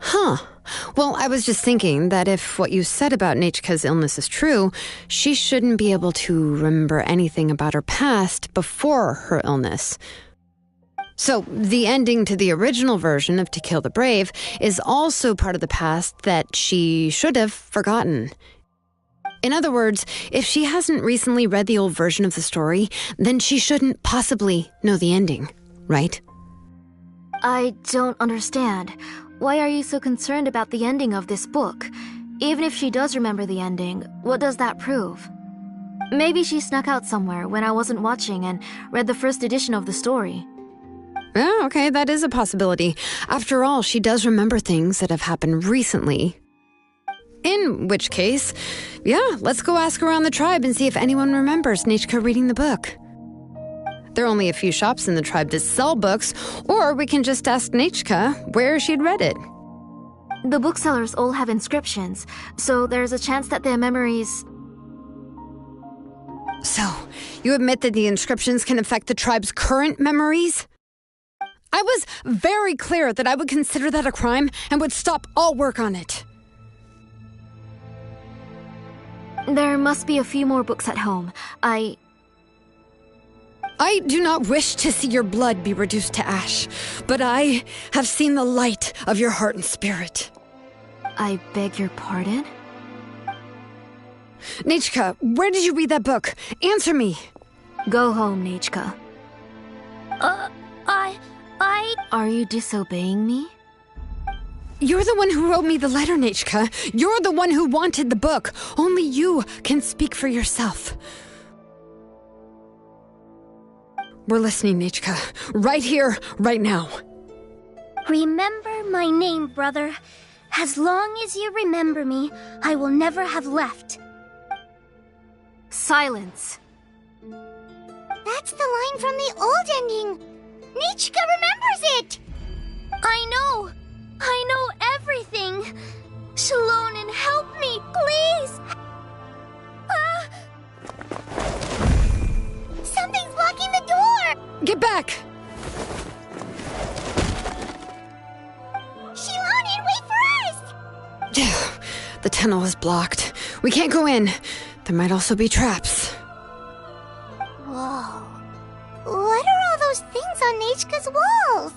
Huh. Well, I was just thinking that if what you said about Nechka's illness is true, she shouldn't be able to remember anything about her past before her illness. So, the ending to the original version of To Kill the Brave is also part of the past that she should have forgotten. In other words, if she hasn't recently read the old version of the story, then she shouldn't possibly know the ending, right? I don't understand. Why are you so concerned about the ending of this book? Even if she does remember the ending, what does that prove? Maybe she snuck out somewhere when I wasn't watching and read the first edition of the story. Oh, okay, that is a possibility. After all, she does remember things that have happened recently. In which case, yeah, let's go ask around the tribe and see if anyone remembers Nechka reading the book. There are only a few shops in the tribe that sell books, or we can just ask Nechka where she'd read it. The booksellers all have inscriptions, so there's a chance that their memories... So, you admit that the inscriptions can affect the tribe's current memories? I was very clear that I would consider that a crime and would stop all work on it. There must be a few more books at home. I do not wish to see your blood be reduced to ash, but I have seen the light of your heart and spirit. I beg your pardon? Nechka, where did you read that book? Answer me. Go home, Nechka. Are you disobeying me? You're the one who wrote me the letter, Nechka. You're the one who wanted the book. Only you can speak for yourself. We're listening, Nechka. Right here, right now. Remember my name, brother. As long as you remember me, I will never have left. Silence. That's the line from the old ending. Nechka remembers it! I know everything! Shilonen, help me, please! Something's blocking the door! Get back! Shilonen, wait for us! The tunnel is blocked. We can't go in. There might also be traps. Whoa. What are all those things on Nechka's walls?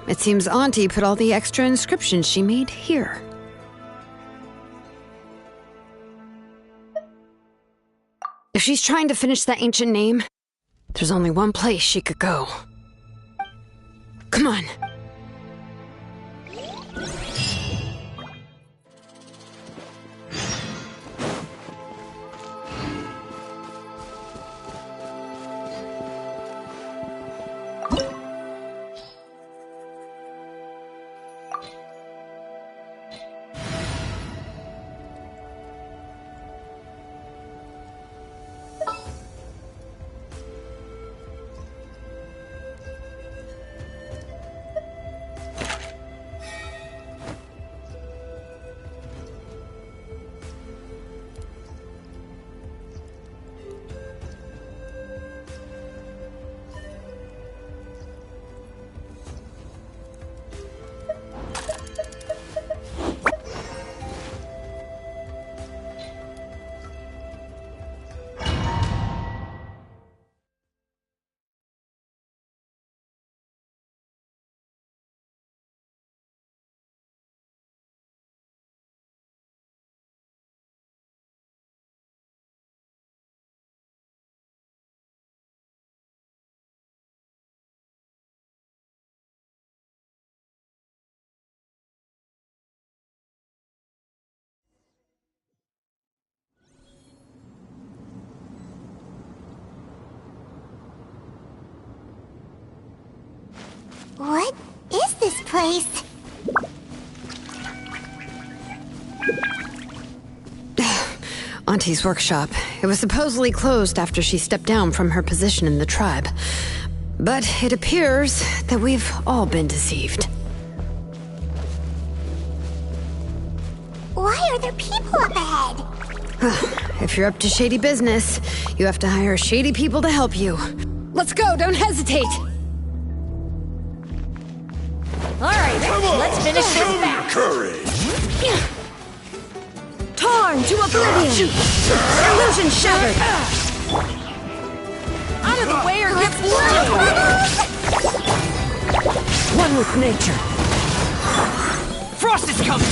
It seems Auntie put all the extra inscriptions she made here. If she's trying to finish that ancient name, there's only one place she could go. Come on. What is this place? Auntie's workshop. It was supposedly closed after she stepped down from her position in the tribe. But it appears that we've all been deceived. Why are there people up ahead? If you're up to shady business, you have to hire shady people to help you. Let's go, don't hesitate! Alright, let's finish this back. Courage! Torn to oblivion! Illusion shattered! Out of the way or get blown! One with nature. Frost is coming!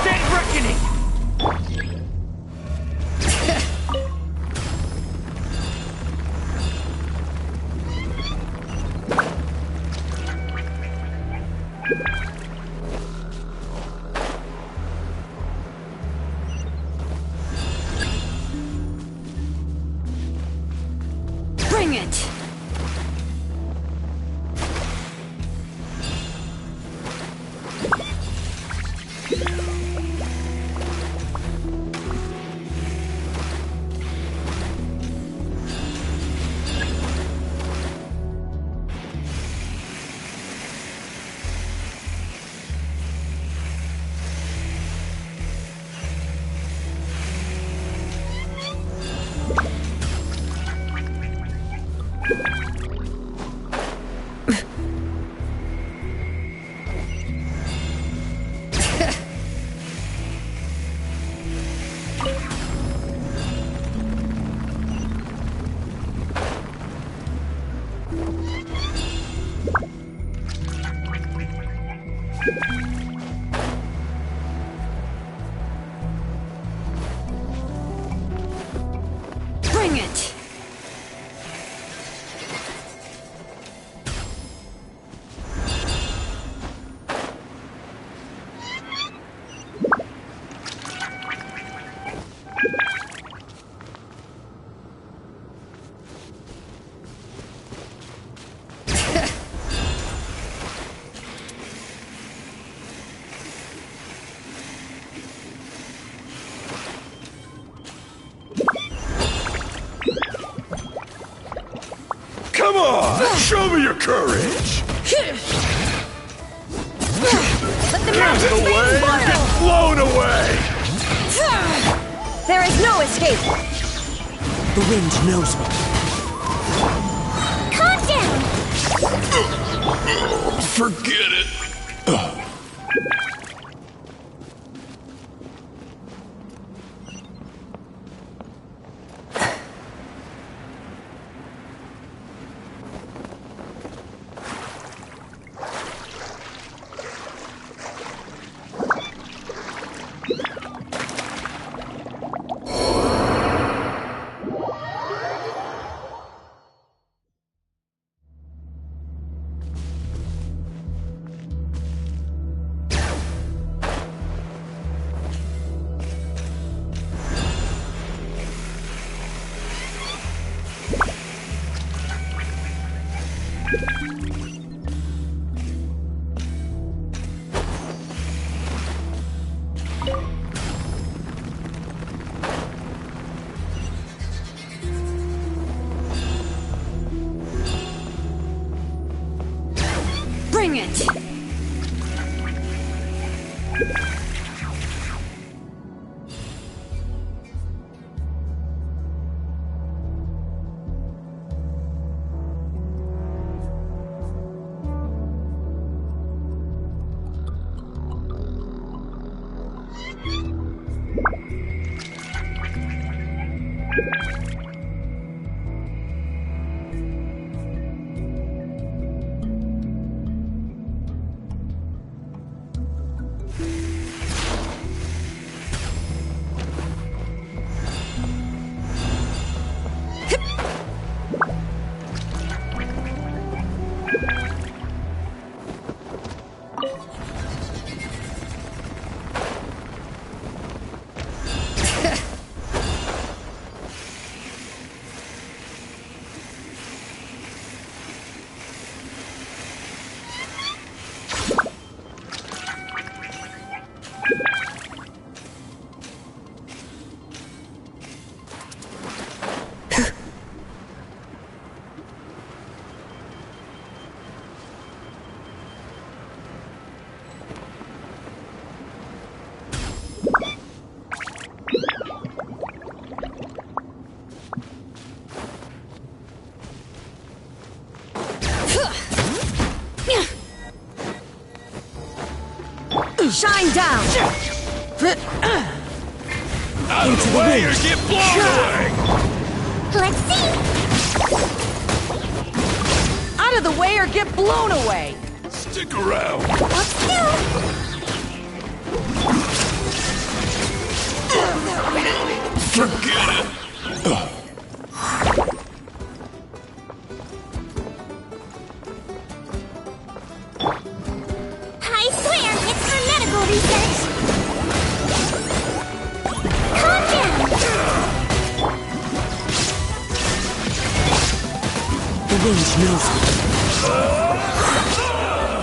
Dead reckoning! Bring it! Bring it! Come on! Show me your courage! Let the Get mountain away or get blown away! There is no escape! The wind knows me. Calm down! Forget it! Bring it! Shine down! Into the way or get blown away! Let's see! Out of the way or get blown away! Stick around! Up still! Forget it! I swear, it's for medical research! Calm down! The wind knows me.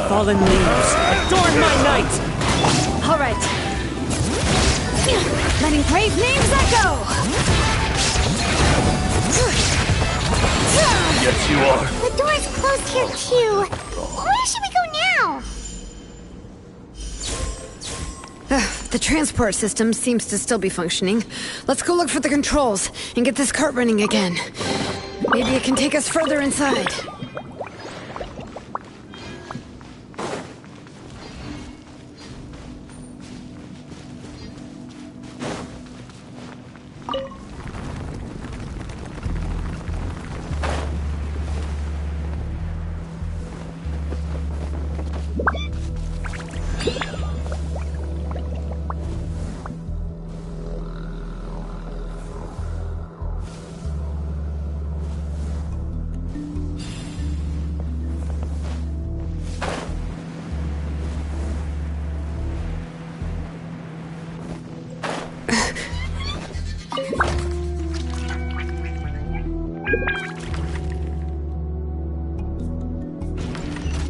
Fallen leaves, adorn my night! All right. Letting brave names echo! Yes, you are. The door's closed here, too. Where should we go now? The transport system seems to still be functioning. Let's go look for the controls and get this cart running again. Maybe it can take us further inside.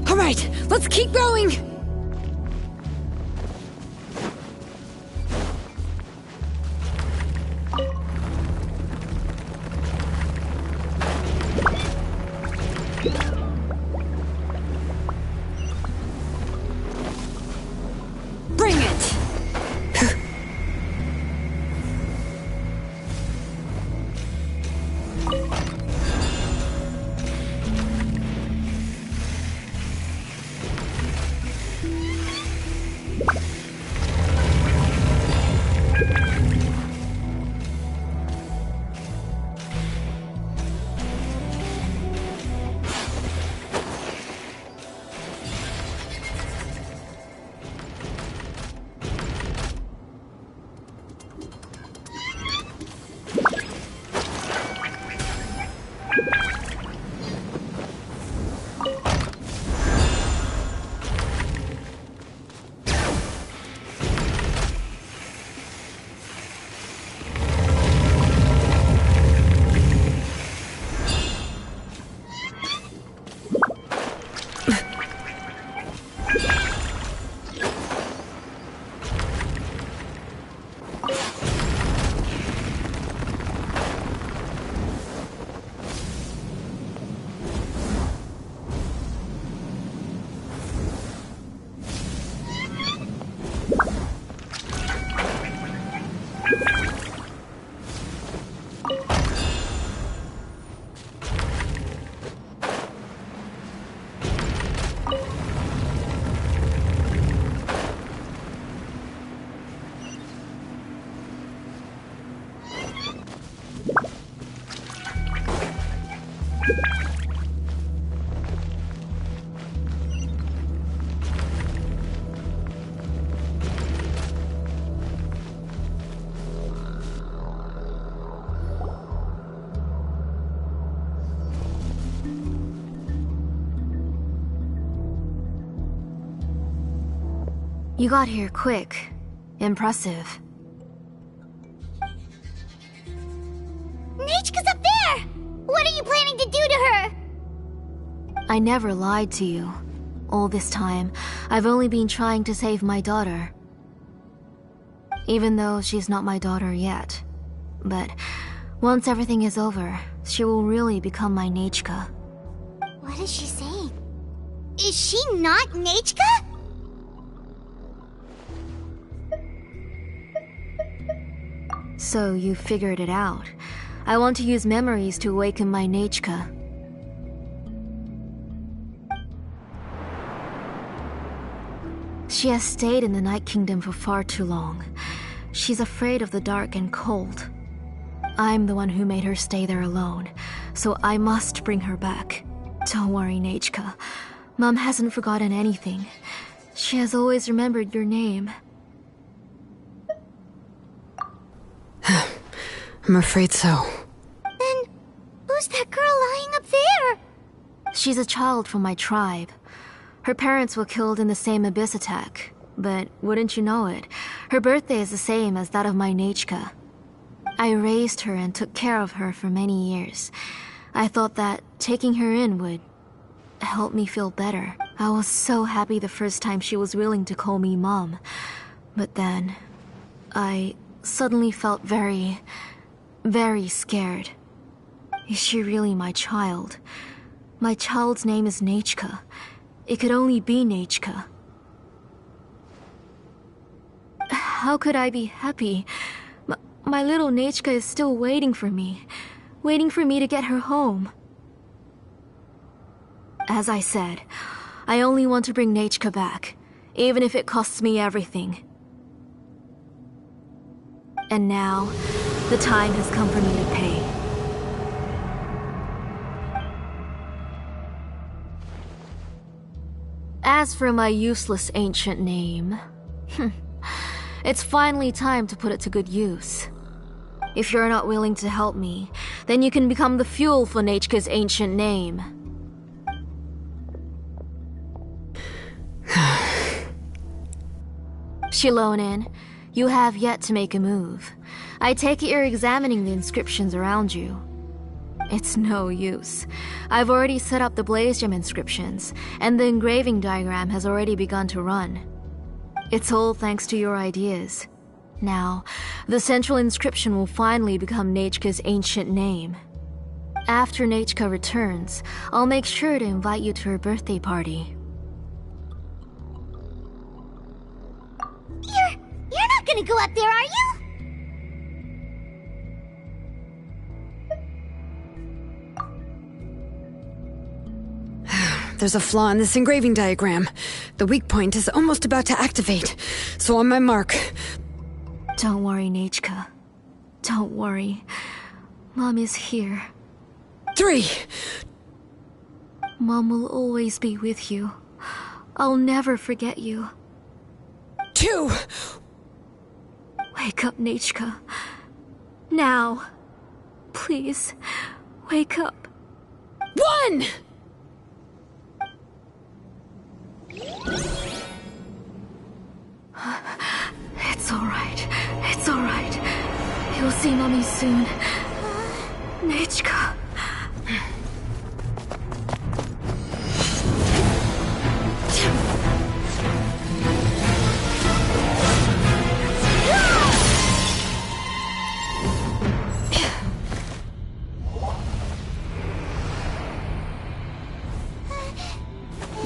All right, let's keep going! Bring it! You got here quick. Impressive. Nechka's up there! What are you planning to do to her? I never lied to you. All this time, I've only been trying to save my daughter. Even though she's not my daughter yet. But once everything is over, she will really become my Nechka. What is she saying? Is she not Nechka? So you figured it out. I want to use memories to awaken my Nechka. She has stayed in the Night Kingdom for far too long. She's afraid of the dark and cold. I'm the one who made her stay there alone, so I must bring her back. Don't worry, Nechka. Mom hasn't forgotten anything. She has always remembered your name. I'm afraid so. Then, who's that girl lying up there? She's a child from my tribe. Her parents were killed in the same abyss attack. But wouldn't you know it, her birthday is the same as that of my Nechka. I raised her and took care of her for many years. I thought that taking her in would help me feel better. I was so happy the first time she was willing to call me Mom. But then, I suddenly felt very scared. Is she really my child? My child's name is Nechka. It could only be Nechka. How could I be happy? My little Nechka is still waiting for me to get her home. As I said, I only want to bring Nechka back, even if it costs me everything. And now, the time has come for me to pay. As for my useless ancient name, it's finally time to put it to good use. If you're not willing to help me, then you can become the fuel for Nechka's ancient name. Shilonin, you have yet to make a move. I take it you're examining the inscriptions around you. It's no use. I've already set up the Blaze Gem inscriptions, and the engraving diagram has already begun to run. It's all thanks to your ideas. Now, the central inscription will finally become Nechka's ancient name. After Nechka returns, I'll make sure to invite you to her birthday party. You're not gonna go up there, are you? There's a flaw in this engraving diagram. The weak point is almost about to activate. So on my mark. Don't worry, Nechka. Don't worry. Mom is here. 3! Mom will always be with you. I'll never forget you. 2! Wake up, Nechka. Now. Please, wake up. 1! It's alright. It's alright. You'll see Mommy soon. Nechka.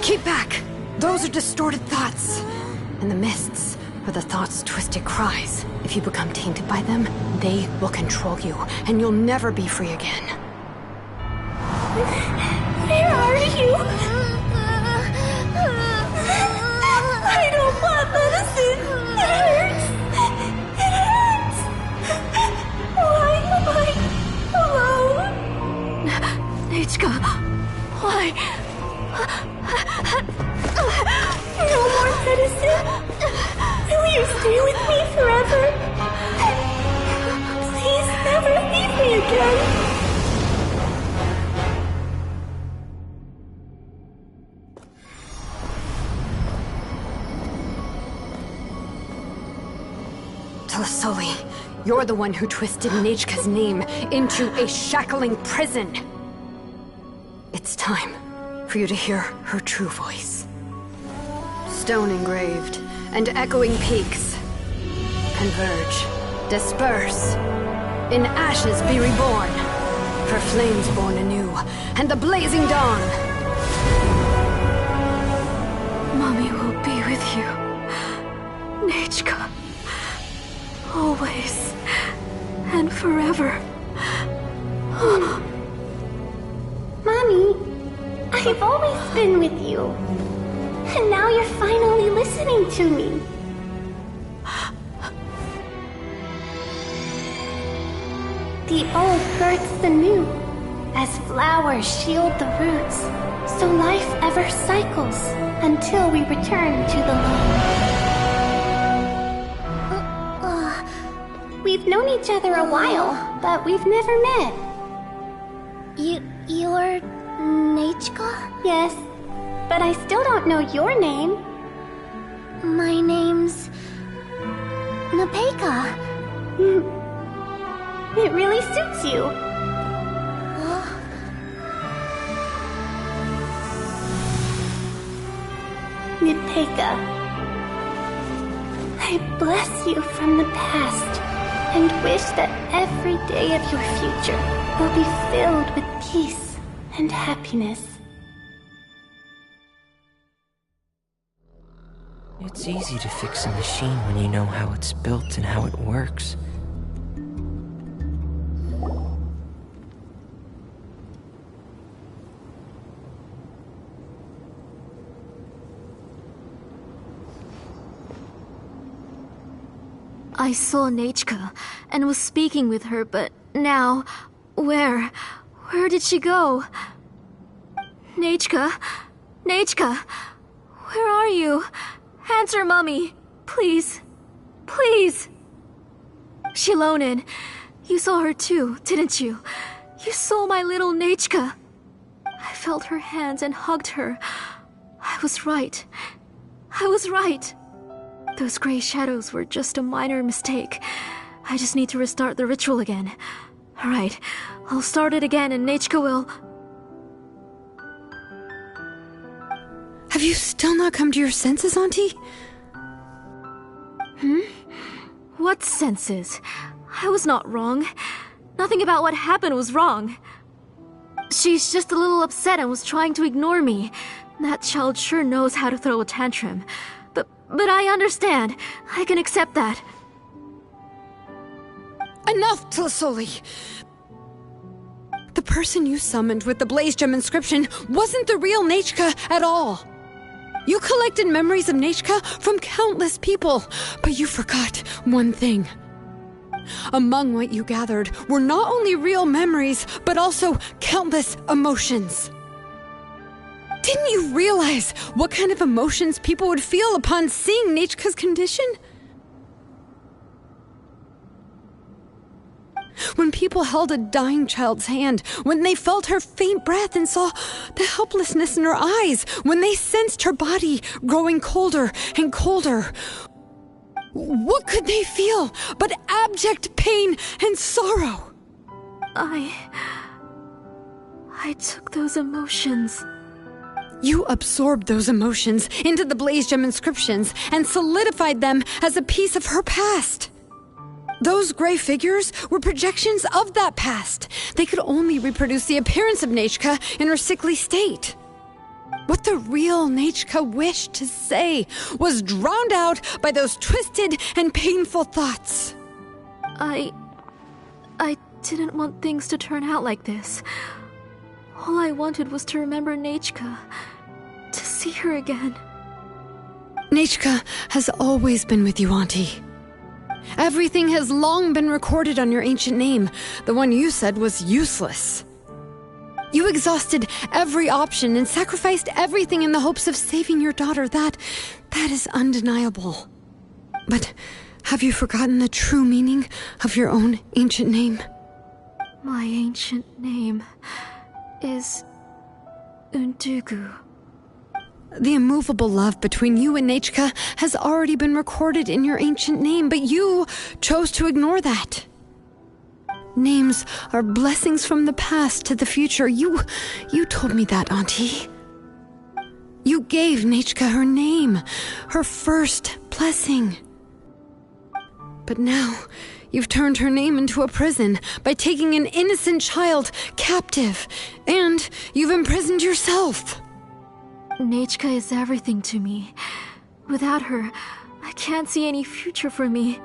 Keep back! Those are distorted thoughts. And the mists are the thoughts' twisted cries. If you become tainted by them, they will control you, and you'll never be free again. Where are you? I don't want medicine. It hurts. It hurts. Why am I alone? Nechka, why? No more medicine. Will you stay with me forever? Please never leave me again. Telasoli, you're the one who twisted Nechka's name into a shackling prison. It's time for you to hear her true voice. Stone engraved and echoing peaks converge, disperse, in ashes be reborn, for flames born anew, and the blazing dawn. Mommy will be with you, Nechka, always and forever. Mommy, I've always been with you. And now you're finally listening to me. The old births the new, as flowers shield the roots, so life ever cycles until we return to the loam. We've known each other a while, but we've never met. You're Nechka? Yes, but I still don't know your name. My name's Nepeka. It really suits you. Nepeka, I bless you from the past and wish that every day of your future will be filled with peace and happiness. It's easy to fix a machine when you know how it's built and how it works. I saw Nechka and was speaking with her, but now, where did she go? Nechka? Nechka? Where are you? Answer, Mummy. Please. Please. Shilonen, you saw her too, didn't you? You saw my little Nechka. I felt her hands and hugged her. I was right. I was right. Those gray shadows were just a minor mistake. I just need to restart the ritual again. Alright, I'll start it again and Nechka will... Have you still not come to your senses, Auntie? What senses? I was not wrong. Nothing about what happened was wrong. She's just a little upset and was trying to ignore me. That child sure knows how to throw a tantrum. But I understand. I can accept that. Enough, Tlasoli! The person you summoned with the Blaze Gem inscription wasn't the real Nechka at all. You collected memories of Nechka from countless people, but you forgot one thing. Among what you gathered were not only real memories, but also countless emotions. Didn't you realize what kind of emotions people would feel upon seeing Nechka's condition? When people held a dying child's hand, when they felt her faint breath and saw the helplessness in her eyes, when they sensed her body growing colder and colder, what could they feel but abject pain and sorrow? I took those emotions. You absorbed those emotions into the Blaze Gem inscriptions and solidified them as a piece of her past. Those gray figures were projections of that past. They could only reproduce the appearance of Nechka in her sickly state. What the real Nechka wished to say was drowned out by those twisted and painful thoughts. I didn't want things to turn out like this. All I wanted was to remember Nechka, to see her again. Nechka has always been with you, Auntie. Everything has long been recorded on your ancient name, the one you said was useless. You exhausted every option and sacrificed everything in the hopes of saving your daughter. That is undeniable. But have you forgotten the true meaning of your own ancient name? My ancient name is Undugu. The immovable love between you and Nechka has already been recorded in your ancient name, but you chose to ignore that. Names are blessings from the past to the future. You told me that, Auntie. You gave Nechka her name, her first blessing. But now, you've turned her name into a prison by taking an innocent child captive, and you've imprisoned yourself. Nechka is everything to me. Without her, I can't see any future for me.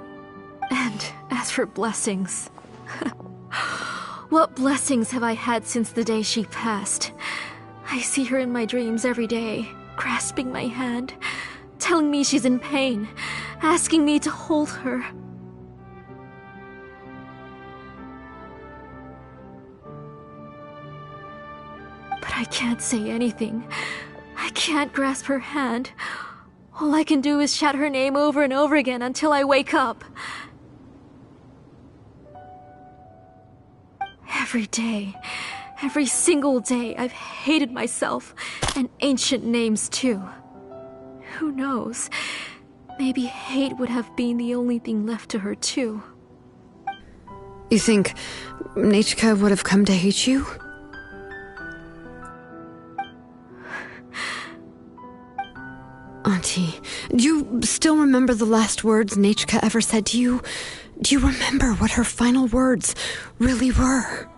And as for blessings... What blessings have I had since the day she passed? I see her in my dreams every day. grasping my hand, telling me she's in pain, asking me to hold her. But I can't say anything. I can't grasp her hand. All I can do is shout her name over and over again until I wake up. Every day, every single day, I've hated myself, and ancient names too. Who knows? Maybe hate would have been the only thing left to her too. You think Nechka would have come to hate you? Auntie, do you still remember the last words Nechka ever said to you? Do you remember what her final words really were?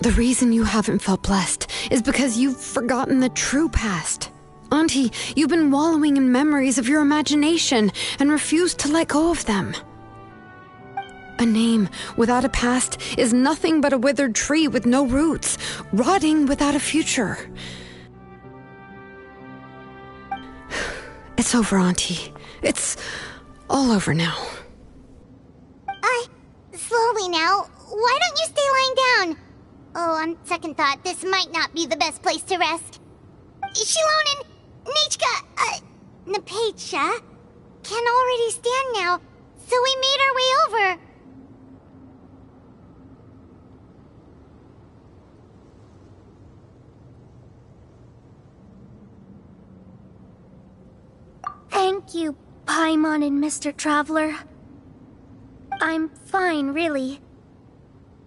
The reason you haven't felt blessed is because you've forgotten the true past. Auntie, you've been wallowing in memories of your imagination and refused to let go of them. A name without a past is nothing but a withered tree with no roots, rotting without a future. It's over, Auntie. It's all over now. Slowly now. Why don't you stay lying down? Oh, on second thought, this might not be the best place to rest. Shilon and Nechka, Napecha can already stand now, so we made our way over. Thank you, Paimon and Mr. Traveler. I'm fine, really.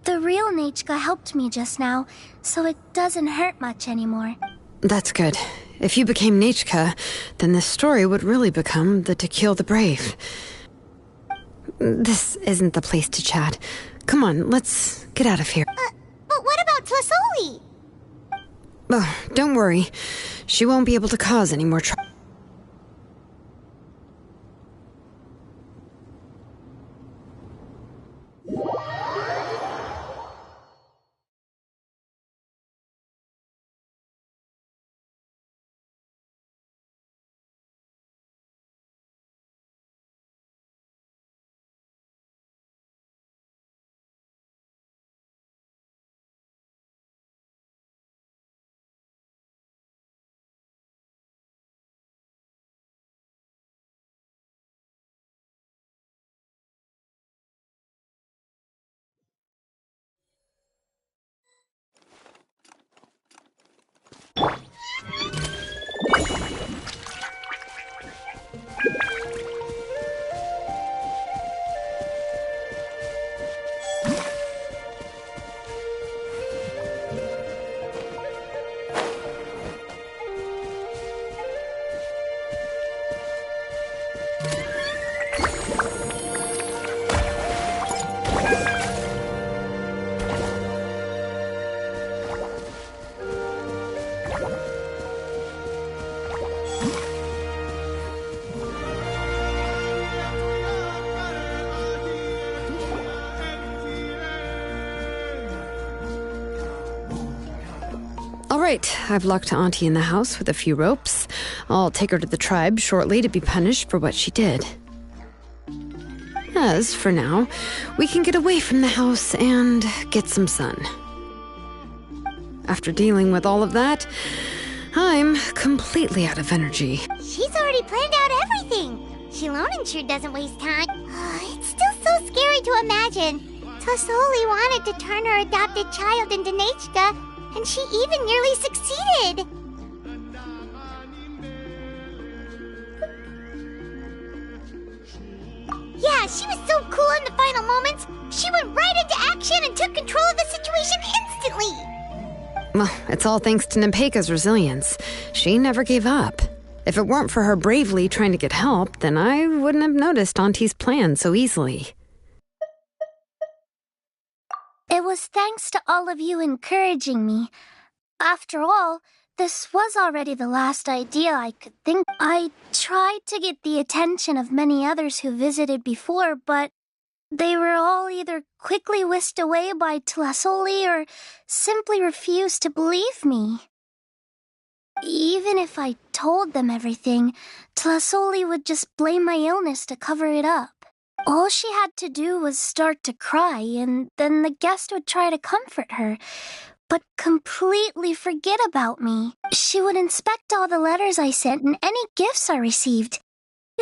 The real Nechka helped me just now, so it doesn't hurt much anymore. That's good. If you became Nechka, then this story would really become the To Kill the Brave. This isn't the place to chat. Come on, let's get out of here. But what about Tlasoli? Oh, don't worry. She won't be able to cause any more trouble. All right, I've locked Auntie in the house with a few ropes. I'll take her to the tribe shortly to be punished for what she did. As for now, we can get away from the house and get some sun. After dealing with all of that, I'm completely out of energy. She's already planned out everything. Shilonen sure doesn't waste time. It's still so scary to imagine. Tasoli wanted to turn her adopted child into Nechka, and she even nearly succeeded. Yeah, she was so cool in the final moments. She went right into action and took control of the situation instantly. Well, it's all thanks to Nempeka's resilience. She never gave up. If it weren't for her bravely trying to get help, then I wouldn't have noticed Auntie's plan so easily. It was thanks to all of you encouraging me. After all, this was already the last idea I could think. I tried to get the attention of many others who visited before, but they were all either quickly whisked away by Tlasoli or simply refused to believe me. Even if I told them everything, Tlasoli would just blame my illness to cover it up. All she had to do was start to cry, and then the guest would try to comfort her, but completely forget about me. She would inspect all the letters I sent and any gifts I received.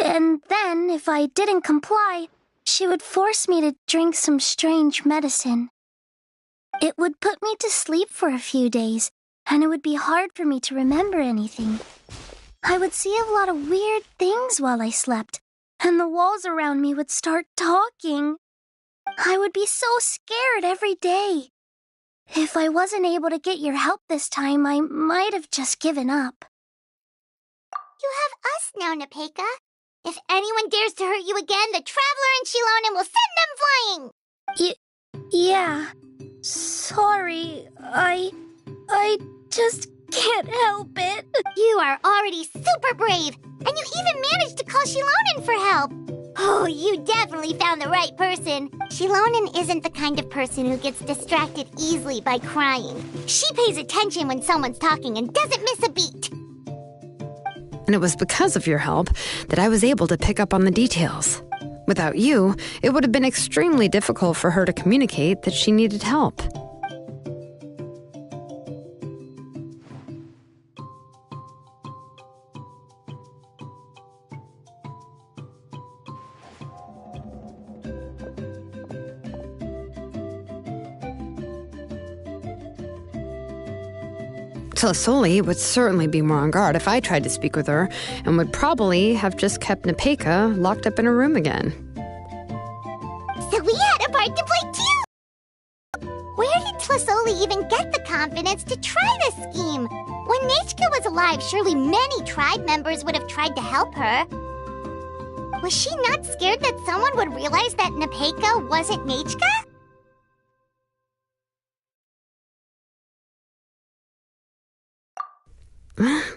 And then, if I didn't comply, she would force me to drink some strange medicine. It would put me to sleep for a few days, and it would be hard for me to remember anything. I would see a lot of weird things while I slept, and the walls around me would start talking. I would be so scared every day. If I wasn't able to get your help this time, I might have just given up. You have us now, Nepeka. If anyone dares to hurt you again, the Traveler and Shilonen will send them flying! Yeah. Sorry, I just can't help it. You are already super brave, and you even managed to call Shilonen for help. Oh, you definitely found the right person. Shilonen isn't the kind of person who gets distracted easily by crying. She pays attention when someone's talking and doesn't miss a beat. And it was because of your help that I was able to pick up on the details. Without you, it would have been extremely difficult for her to communicate that she needed help. Tlasoli would certainly be more on guard if I tried to speak with her, and would probably have just kept Nepeka locked up in her room again. So we had a part to play too! Where did Tlasoli even get the confidence to try this scheme? When Nechka was alive, surely many tribe members would have tried to help her. Was she not scared that someone would realize that Nepeka wasn't Nechka?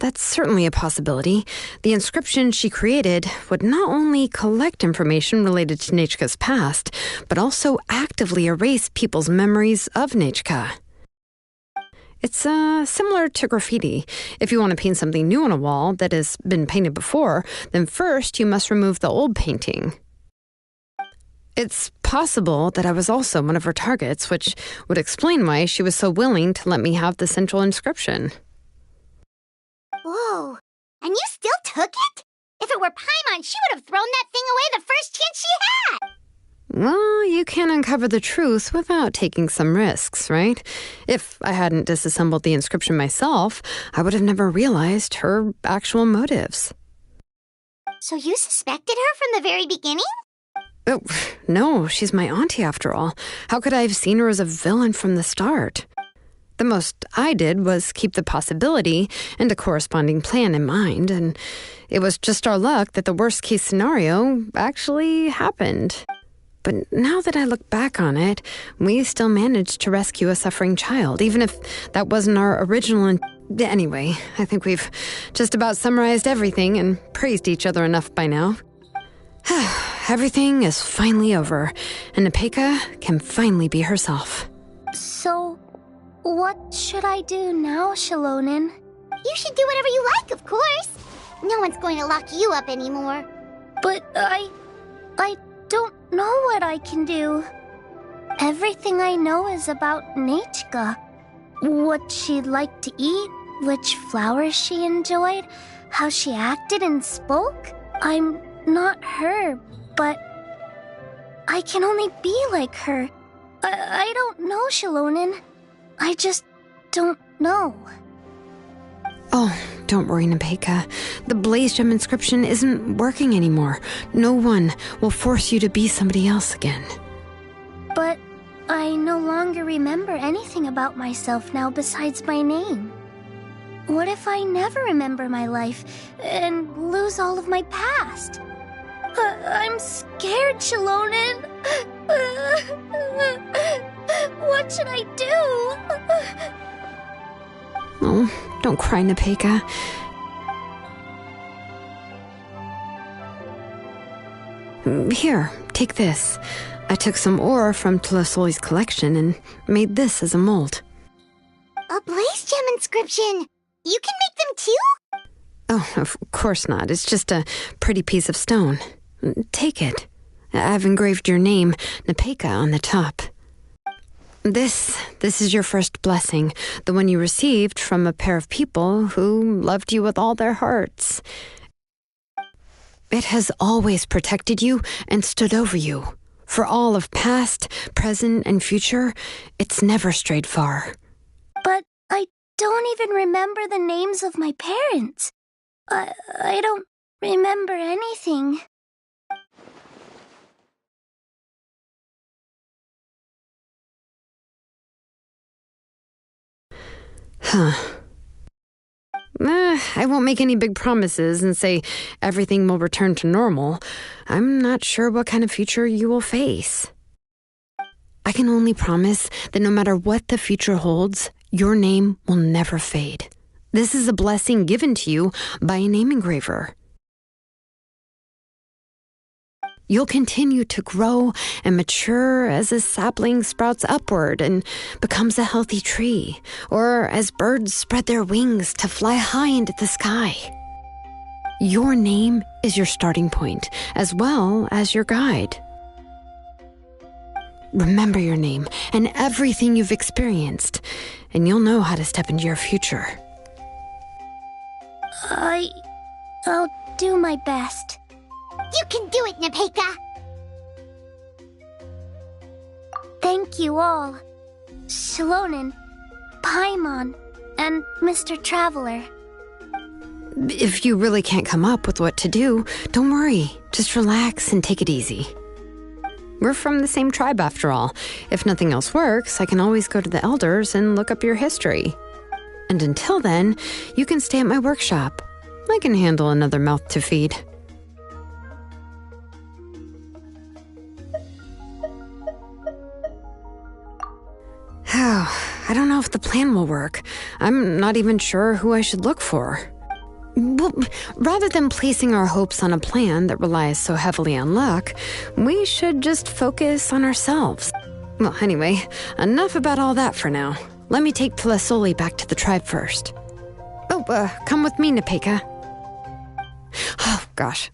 That's certainly a possibility. The inscription she created would not only collect information related to Nechka's past, but also actively erase people's memories of Nechka. It's similar to graffiti. If you want to paint something new on a wall that has been painted before, then first you must remove the old painting. It's possible that I was also one of her targets, which would explain why she was so willing to let me have the central inscription. Whoa, and you still took it? If it were Paimon, she would have thrown that thing away the first chance she had! Well, you can uncover the truth without taking some risks, right? If I hadn't disassembled the inscription myself, I would have never realized her actual motives. So you suspected her from the very beginning? Oh, no, she's my auntie after all. How could I have seen her as a villain from the start? The most I did was keep the possibility and a corresponding plan in mind, and it was just our luck that the worst-case scenario actually happened. But now that I look back on it, we still managed to rescue a suffering child, even if that wasn't our original Anyway, I think we've just about summarized everything and praised each other enough by now. Everything is finally over, and Nepeka can finally be herself. So, what should I do now, Shilonen? You should do whatever you like, of course. No one's going to lock you up anymore. But I don't know what I can do. Everything I know is about Nechka. What she liked to eat, which flowers she enjoyed, how she acted and spoke. I'm not her, but I can only be like her. I don't know, Shilonen. I just don't know. Oh, don't worry, Nepeka. The Blaze Gem inscription isn't working anymore. No one will force you to be somebody else again. But I no longer remember anything about myself now besides my name. What if I never remember my life and lose all of my past? I'm scared, Shilonen. What should I do? Oh, don't cry, Nepeka. Here, take this. I took some ore from Tlasoli's collection and made this as a mold. A blaze gem inscription! You can make them too? Oh, of course not. It's just a pretty piece of stone. Take it. I've engraved your name, Nepeka, on the top. This is your first blessing, the one you received from a pair of people who loved you with all their hearts. It has always protected you and stood over you. For all of past, present, and future, it's never strayed far. But I don't even remember the names of my parents. I don't remember anything. Huh. I won't make any big promises and say everything will return to normal. I'm not sure what kind of future you will face. I can only promise that no matter what the future holds, your name will never fade. This is a blessing given to you by a name engraver. You'll continue to grow and mature as a sapling sprouts upward and becomes a healthy tree, or as birds spread their wings to fly high into the sky. Your name is your starting point, as well as your guide. Remember your name and everything you've experienced, and you'll know how to step into your future. I'll do my best. You can do it, Nepeka! Thank you all. Shalonen, Paimon, and Mr. Traveler. If you really can't come up with what to do, don't worry. Just relax and take it easy. We're from the same tribe after all. If nothing else works, I can always go to the elders and look up your history. And until then, you can stay at my workshop. I can handle another mouth to feed. I don't know if the plan will work. I'm not even sure who I should look for. Well, rather than placing our hopes on a plan that relies so heavily on luck, we should just focus on ourselves. Well, anyway, enough about all that for now. Let me take Tlasoli back to the tribe first. Come with me, Nepeka. Oh, gosh.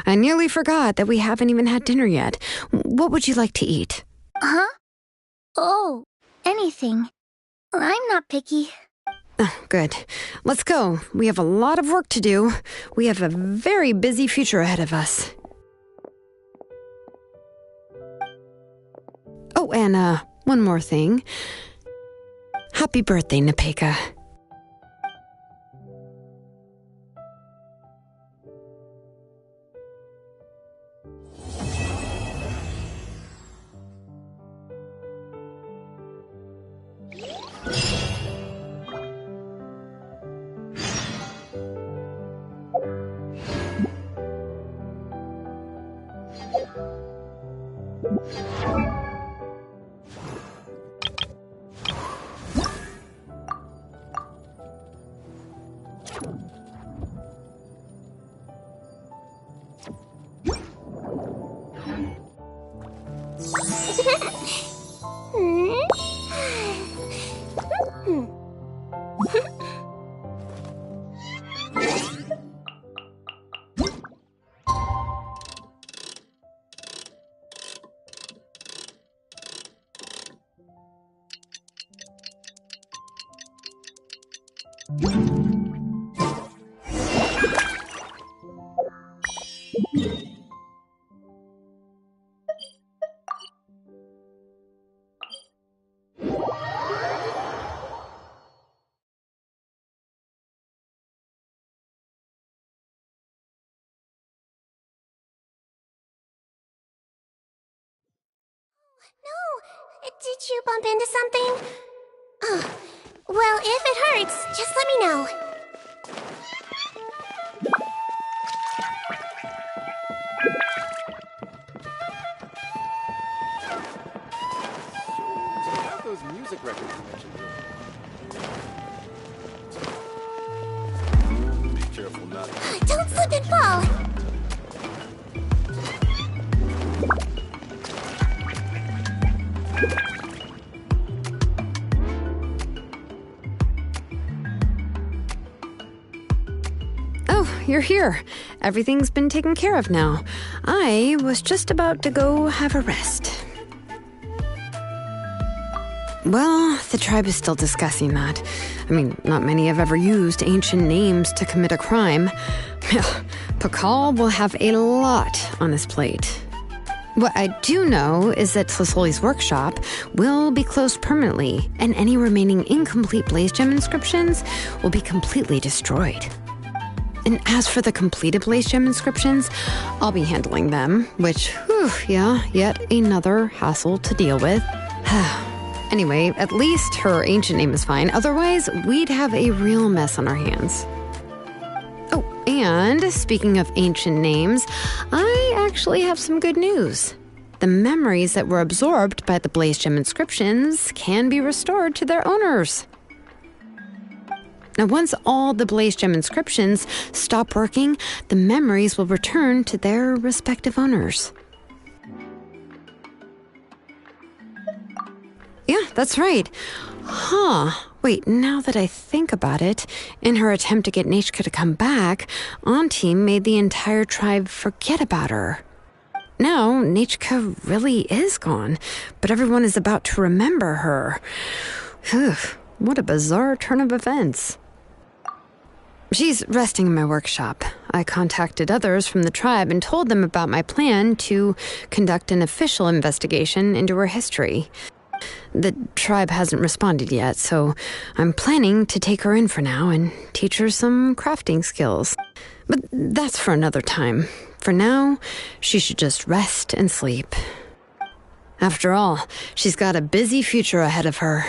I nearly forgot that we haven't even had dinner yet. What would you like to eat? Huh? Oh, anything. I'm not picky. Oh, good. Let's go. We have a lot of work to do. We have a very busy future ahead of us. Oh, and one more thing. Happy birthday, Nepeka. No! Did you bump into something? Oh, well, if it hurts, just let me know. Those music records you mentioned. Be careful not to... Don't slip and fall! Oh, you're here. Everything's been taken care of now. I was just about to go have a rest. Well, the tribe is still discussing that. I mean, not many have ever used ancient names to commit a crime. Pakal will have a lot on his plate. What I do know is that Tlazoli's workshop will be closed permanently, and any remaining incomplete Blaze Gem inscriptions will be completely destroyed. And as for the completed Blaze Gem inscriptions, I'll be handling them, which, yet another hassle to deal with. Anyway, at least her ancient name is fine. Otherwise, we'd have a real mess on our hands. Oh, and speaking of ancient names, I actually have some good news. The memories that were absorbed by the Blaze Gem inscriptions can be restored to their owners. Now, once all the Blaze Gem inscriptions stop working, the memories will return to their respective owners. Yeah, that's right. Wait, now that I think about it, in her attempt to get Nechka to come back, Auntie made the entire tribe forget about her. Now, Nechka really is gone, but everyone is about to remember her. What a bizarre turn of events. She's resting in my workshop. I contacted others from the tribe and told them about my plan to conduct an official investigation into her history. The tribe hasn't responded yet, so I'm planning to take her in for now and teach her some crafting skills. But that's for another time. For now, she should just rest and sleep. After all, she's got a busy future ahead of her.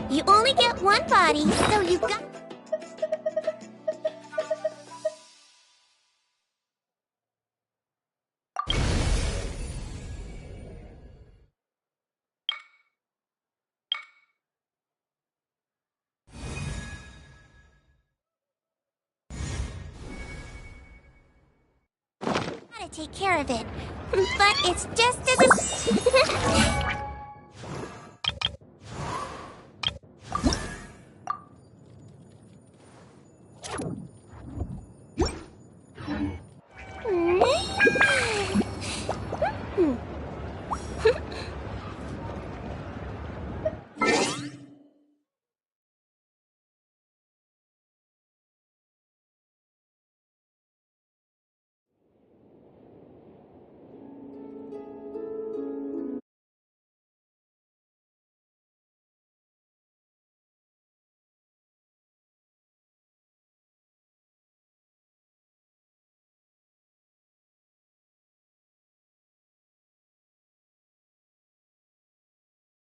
You only get one body, so you've got... Gotta take care of it. But it's just as...